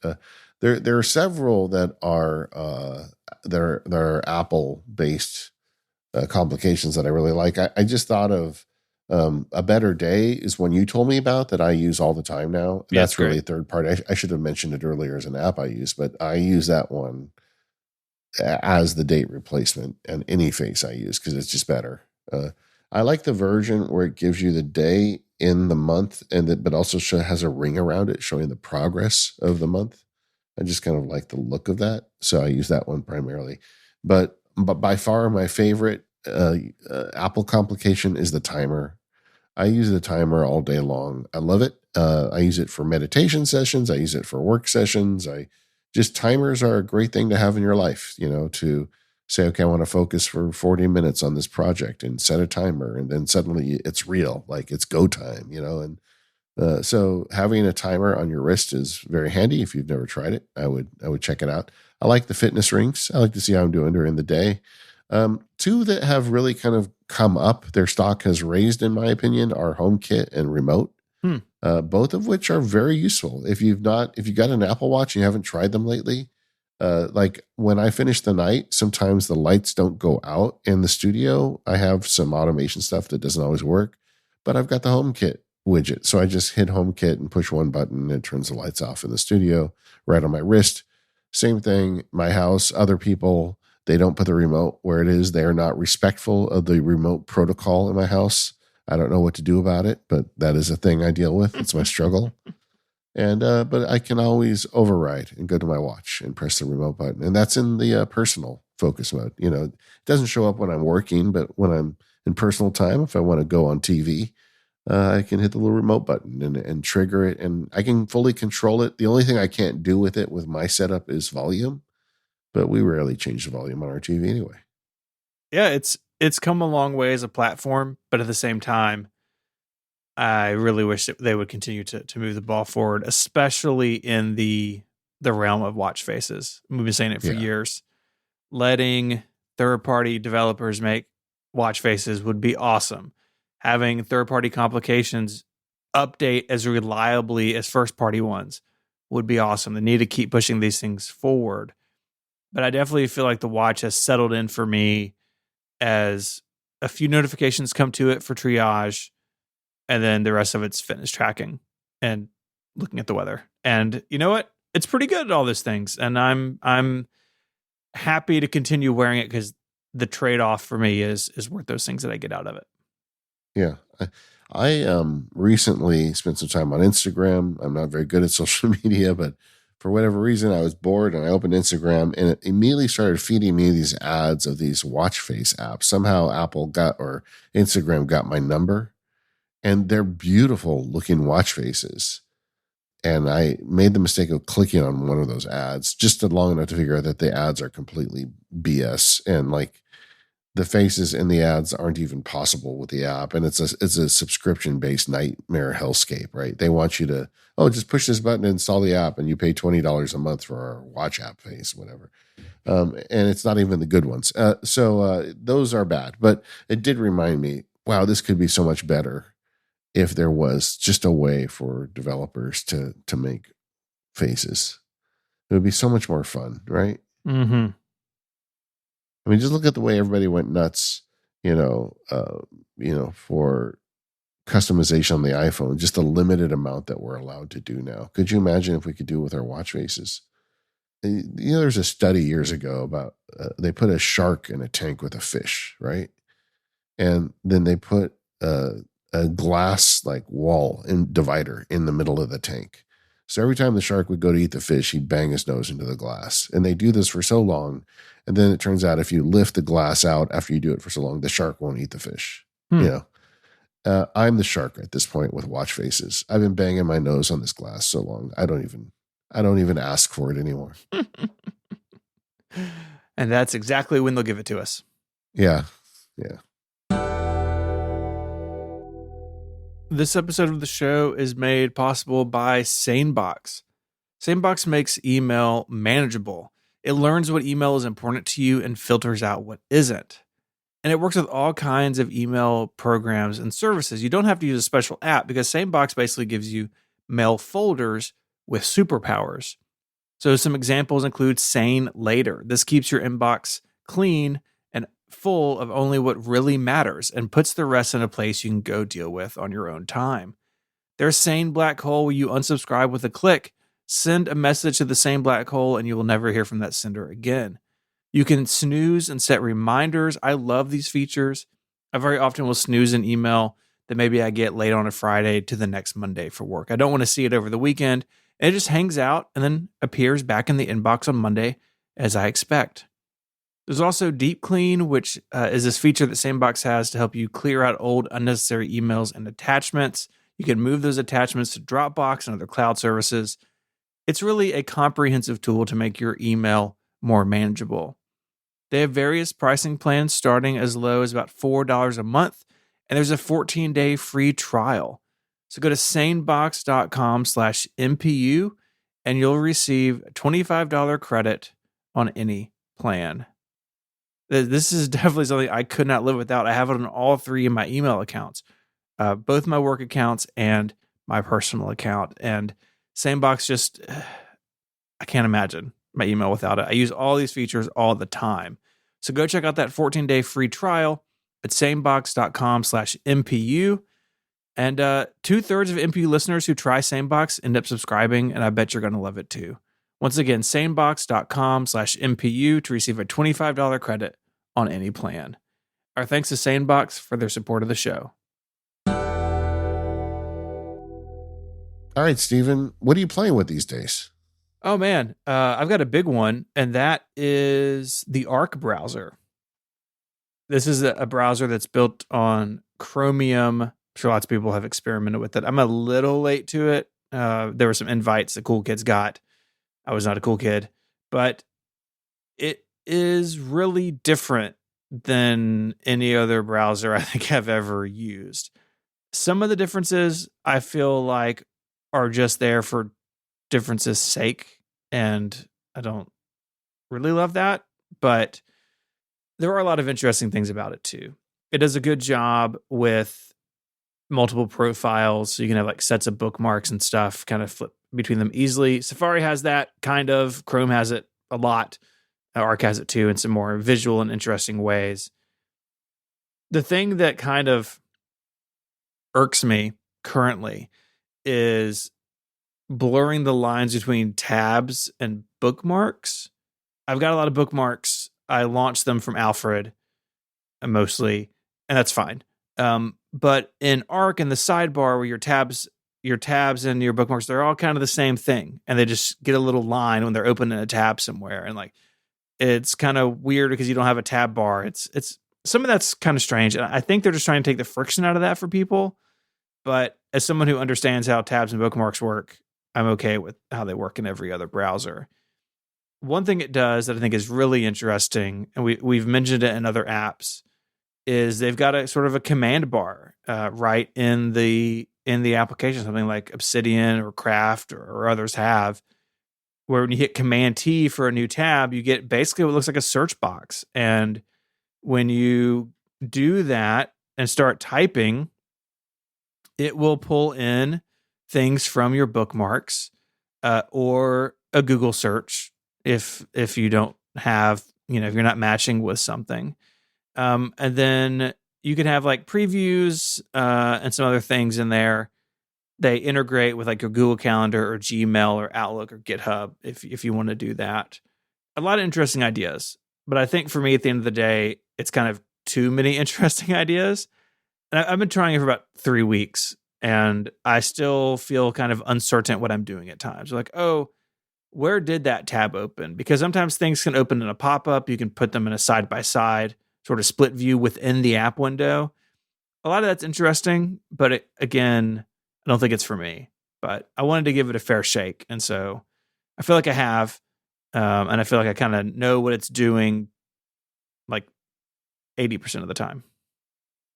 There are several that are Apple based complications that I really like. I just thought of A Better Day is one you told me about that I use all the time now. Yeah, that's really a third party. I should have mentioned it earlier as an app I use, but I use that one as the date replacement and any face I use because it's just better. I like the version where it gives you the day in the month but also has a ring around it showing the progress of the month. I just kind of like the look of that. So I use that one primarily. But by far my favorite Apple complication is the timer. I use the timer all day long. I love it. I use it for meditation sessions. I use it for work sessions. Timers are a great thing to have in your life, to say, okay, I want to focus for 40 minutes on this project and set a timer. And then suddenly it's real, like it's go time, and so having a timer on your wrist is very handy. If you've never tried it, I would check it out. I like the fitness rings. I like to see how I'm doing during the day. Two that have really kind of come up, their stock has raised, in my opinion, are HomeKit and Remote. Both of which are very useful. If you got an Apple Watch and you haven't tried them lately, like when I finish the night, sometimes the lights don't go out in the studio. I have some automation stuff that doesn't always work, but I've got the HomeKit widget. So I just hit HomeKit and push one button and it turns the lights off in the studio right on my wrist. Same thing, my house, other people, they don't put the remote where it is. They're not respectful of the remote protocol in my house. I don't know what to do about it, but that is a thing I deal with. It's my struggle. And but I can always override and go to my watch and press the remote button. And that's in the personal focus mode. It doesn't show up when I'm working, but when I'm in personal time, if I want to go on TV, I can hit the little remote button and trigger it. And I can fully control it. The only thing I can't do with it with my setup is volume. But we rarely change the volume on our TV anyway. Yeah, it's come a long way as a platform, but at the same time, I really wish that they would continue to move the ball forward, especially in the realm of watch faces. We've been saying it for years. Letting third-party developers make watch faces would be awesome. Having third-party complications update as reliably as first-party ones would be awesome. They need to keep pushing these things forward. But I definitely feel like the watch has settled in for me as a few notifications come to it for triage, and then the rest of it's fitness tracking and looking at the weather. And you know what? It's pretty good at all those things. And I'm happy to continue wearing it because the trade-off for me is worth those things that I get out of it. Yeah. I recently spent some time on Instagram. I'm not very good at social media, but for whatever reason, I was bored and I opened Instagram and it immediately started feeding me these ads of these watch face apps. Somehow Instagram got my number. And they're beautiful looking watch faces. And I made the mistake of clicking on one of those ads just long enough to figure out that the ads are completely BS. And like the faces in the ads aren't even possible with the app. And it's a subscription based nightmare hellscape, right? They want you to, just push this button and install the app and you pay $20 a month for our watch app face, whatever. And it's not even the good ones. So those are bad. But it did remind me, wow, this could be so much better if there was just a way for developers to make faces. It would be so much more fun, right? Mm-hmm. I mean, just look at the way everybody went nuts, you know, for customization on the iPhone, just the limited amount that we're allowed to do now. Could you imagine if we could do it with our watch faces? There's a study years ago about they put a shark in a tank with a fish, right? And then they put a glass like wall and divider in the middle of the tank. So every time the shark would go to eat the fish, he'd bang his nose into the glass. And they do this for so long. And then it turns out if you lift the glass out after you do it for so long, the shark won't eat the fish. Hmm. You know, I'm the shark at this point with watch faces. I've been banging my nose on this glass so long. I don't even ask for it anymore. And that's exactly when they'll give it to us. Yeah. Yeah. This episode of the show is made possible by SaneBox. SaneBox makes email manageable. It learns what email is important to you and filters out what isn't. And it works with all kinds of email programs and services. You don't have to use a special app because SaneBox basically gives you mail folders with superpowers. So some examples include Sane Later. This keeps your inbox clean and full of only what really matters and puts the rest in a place you can go deal with on your own time. There's Sane Black Hole where you unsubscribe with a click. Send a message to the same black hole and you will never hear from that sender again. You can snooze and set reminders. I love these features. I very often will snooze an email that maybe I get late on a Friday to the next Monday for work. I don't want to see it over the weekend. It just hangs out and then appears back in the inbox on Monday as I expect. There's also Deep Clean, which is this feature that SaneBox has to help you clear out old unnecessary emails and attachments. You can move those attachments to Dropbox and other cloud services. It's really a comprehensive tool to make your email more manageable. They have various pricing plans starting as low as about $4 a month, and there's a 14-day free trial. So go to sanebox.com/MPU and you'll receive a $25 credit on any plan. This is definitely something I could not live without. I have it on all three of my email accounts, both my work accounts and my personal account. And SaneBox just, I can't imagine my email without it. I use all these features all the time. So go check out that 14-day free trial at sanebox.com/MPU. And 2/3 of MPU listeners who try SaneBox end up subscribing, and I bet you're going to love it too. Once again, sanebox.com/MPU to receive a $25 credit on any plan. Our thanks to SaneBox for their support of the show. All right, Stephen, what are you playing with these days? Oh man, I've got a big one, and that is the Arc browser. This is a browser that's built on Chromium. I'm sure lots of people have experimented with it. I'm a little late to it. There were some invites the cool kids got. I was not a cool kid, but it is really different than any other browser I think I've ever used. Some of the differences I feel like are just there for differences' sake, and I don't really love that, but there are a lot of interesting things about it too. It does a good job with multiple profiles, so you can have like sets of bookmarks and stuff, kind of flip between them easily. Safari has that, kind of. Chrome has it a lot. Arc has it too in some more visual and interesting ways. The thing that kind of irks me currently is blurring the lines between tabs and bookmarks. I've got a lot of bookmarks. I launched them from Alfred mostly, and that's fine. But in Arc, in the sidebar where your tabs and your bookmarks, they're all kind of the same thing, and they just get a little line when they're open in a tab somewhere, and like it's kind of weird because you don't have a tab bar. It's some of that's kind of strange, and I think they're just trying to take the friction out of that for people. But as someone who understands how tabs and bookmarks work, I'm okay with how they work in every other browser. One thing it does that I think is really interesting, and we've mentioned it in other apps, is they've got a sort of a command bar right in the application, something like Obsidian or Craft or others have, where when you hit Command T for a new tab, you get basically what looks like a search box. And when you do that, and start typing, it will pull in things from your bookmarks or a Google search if you don't have, if you're not matching with something. And then you can have like previews and some other things in there. They integrate with like your Google Calendar or Gmail or Outlook or GitHub if you want to do that. A lot of interesting ideas. But I think for me at the end of the day, it's kind of too many interesting ideas. And I've been trying it for about 3 weeks, and I still feel kind of uncertain what I'm doing at times. Like, oh, where did that tab open? Because sometimes things can open in a pop-up. You can put them in a side-by-side sort of split view within the app window. A lot of that's interesting, but again, I don't think it's for me. But I wanted to give it a fair shake, and so I feel like I have, and I feel like I kind of know what it's doing, like 80% of the time.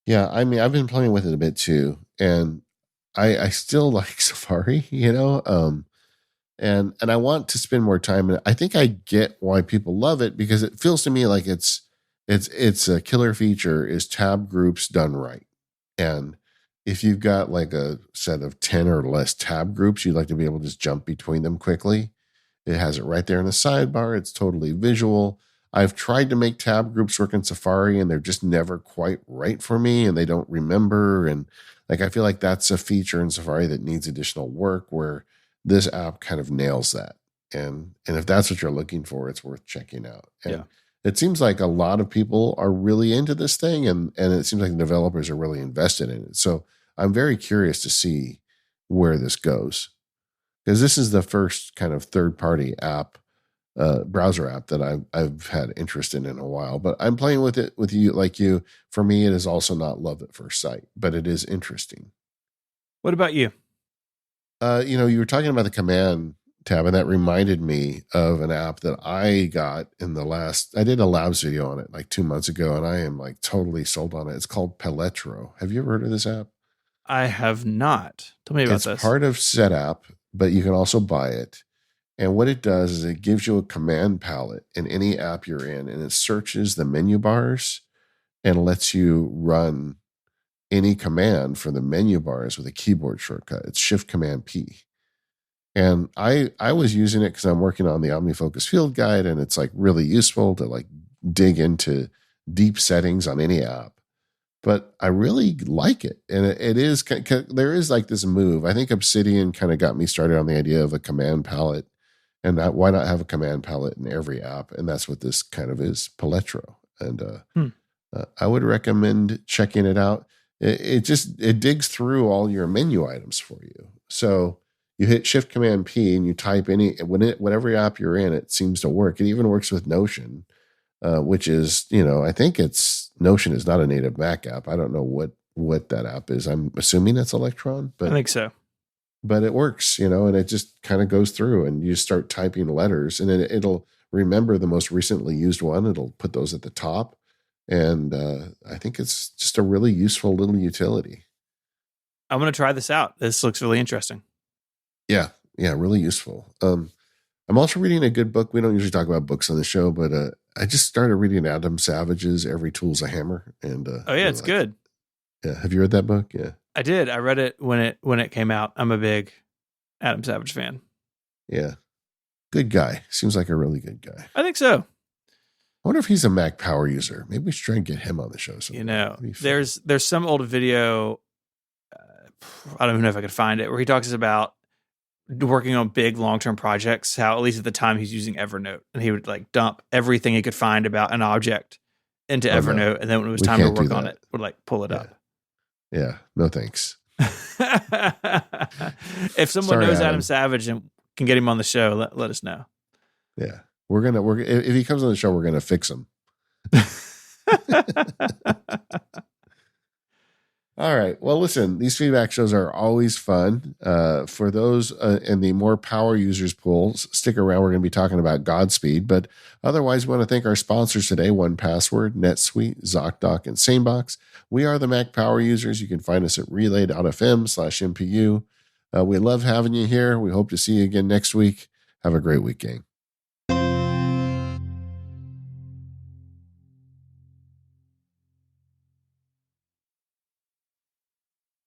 Yeah, I mean, I've been playing with it a bit too, and I still like Safari, and I want to spend more time in it. I think I get why people love it because it feels to me like it's a killer feature is tab groups done right. And if you've got like a set of 10 or less tab groups, you'd like to be able to just jump between them quickly. It has it right there in the sidebar. It's totally visual. I've tried to make tab groups work in Safari and they're just never quite right for me and they don't remember. And like, I feel like that's a feature in Safari that needs additional work where this app kind of nails that. And if that's what you're looking for, it's worth checking out. And Yeah. it seems like a lot of people are really into this thing and it seems like the developers are really invested in it. So I'm very curious to see where this goes because this is the first kind of third-party app, browser app that I've had interest in a while. But I'm playing with it with you, like you. For me, it is also not love at first sight, but it is interesting. What about you? You were talking about the command tab, and that reminded me of an app that I got I did a labs video on it like 2 months ago, and I am like totally sold on it. It's called Peletro. Have you ever heard of this app? I have not. Tell me about It's this. part of SetApp, but you can also buy it. And what it does is it gives you a command palette in any app you're in, and it searches the menu bars and lets you run any command from the menu bars with a keyboard shortcut. It's Shift Command P. And I was using it because I'm working on the OmniFocus Field Guide, and it's like really useful to like dig into deep settings on any app. But I really like it, and it is there is like this move. I think Obsidian kind of got me started on the idea of a command palette, and why not have a command palette in every app? And that's what this kind of is, Peletro. And I would recommend checking it out. It digs through all your menu items for you. So you hit Shift Command P and you type whatever app you're in, it seems to work. It even works with Notion, which is, I think Notion is not a native Mac app. I don't know what that app is. I'm assuming it's Electron, but I think so. But it works, and it just kind of goes through and you start typing letters and then it'll remember the most recently used one. It'll put those at the top. And I think it's just a really useful little utility. I'm going to try this out. This looks really interesting. Yeah, really useful. I'm also reading a good book. We don't usually talk about books on the show, but I just started reading Adam Savage's Every Tool's a Hammer. And oh yeah, it's good. Yeah, have you read that book? Yeah, I did. I read it when it came out. I'm a big Adam Savage fan. Yeah, good guy. Seems like a really good guy. I think so. I wonder if he's a Mac power user. Maybe we should try and get him on the show sometime. There's some old video. I don't even know if I could find it, where he talks about working on big long-term projects, how at least at the time he's using Evernote, and he would like dump everything he could find about an object into Evernote, and then when it was time to work on it, would like pull it up. Yeah, no thanks. If someone knows Adam Savage and can get him on the show, let us know. Yeah, if he comes on the show, we're gonna fix him. All right. Well, listen, these feedback shows are always fun. For those in the more power users pools, stick around. We're going to be talking about Godspeed. But otherwise, we want to thank our sponsors today, 1Password, NetSuite, ZocDoc, and SaneBox. We are the Mac Power Users. You can find us at relay.fm/MPU. We love having you here. We hope to see you again next week. Have a great week, gang.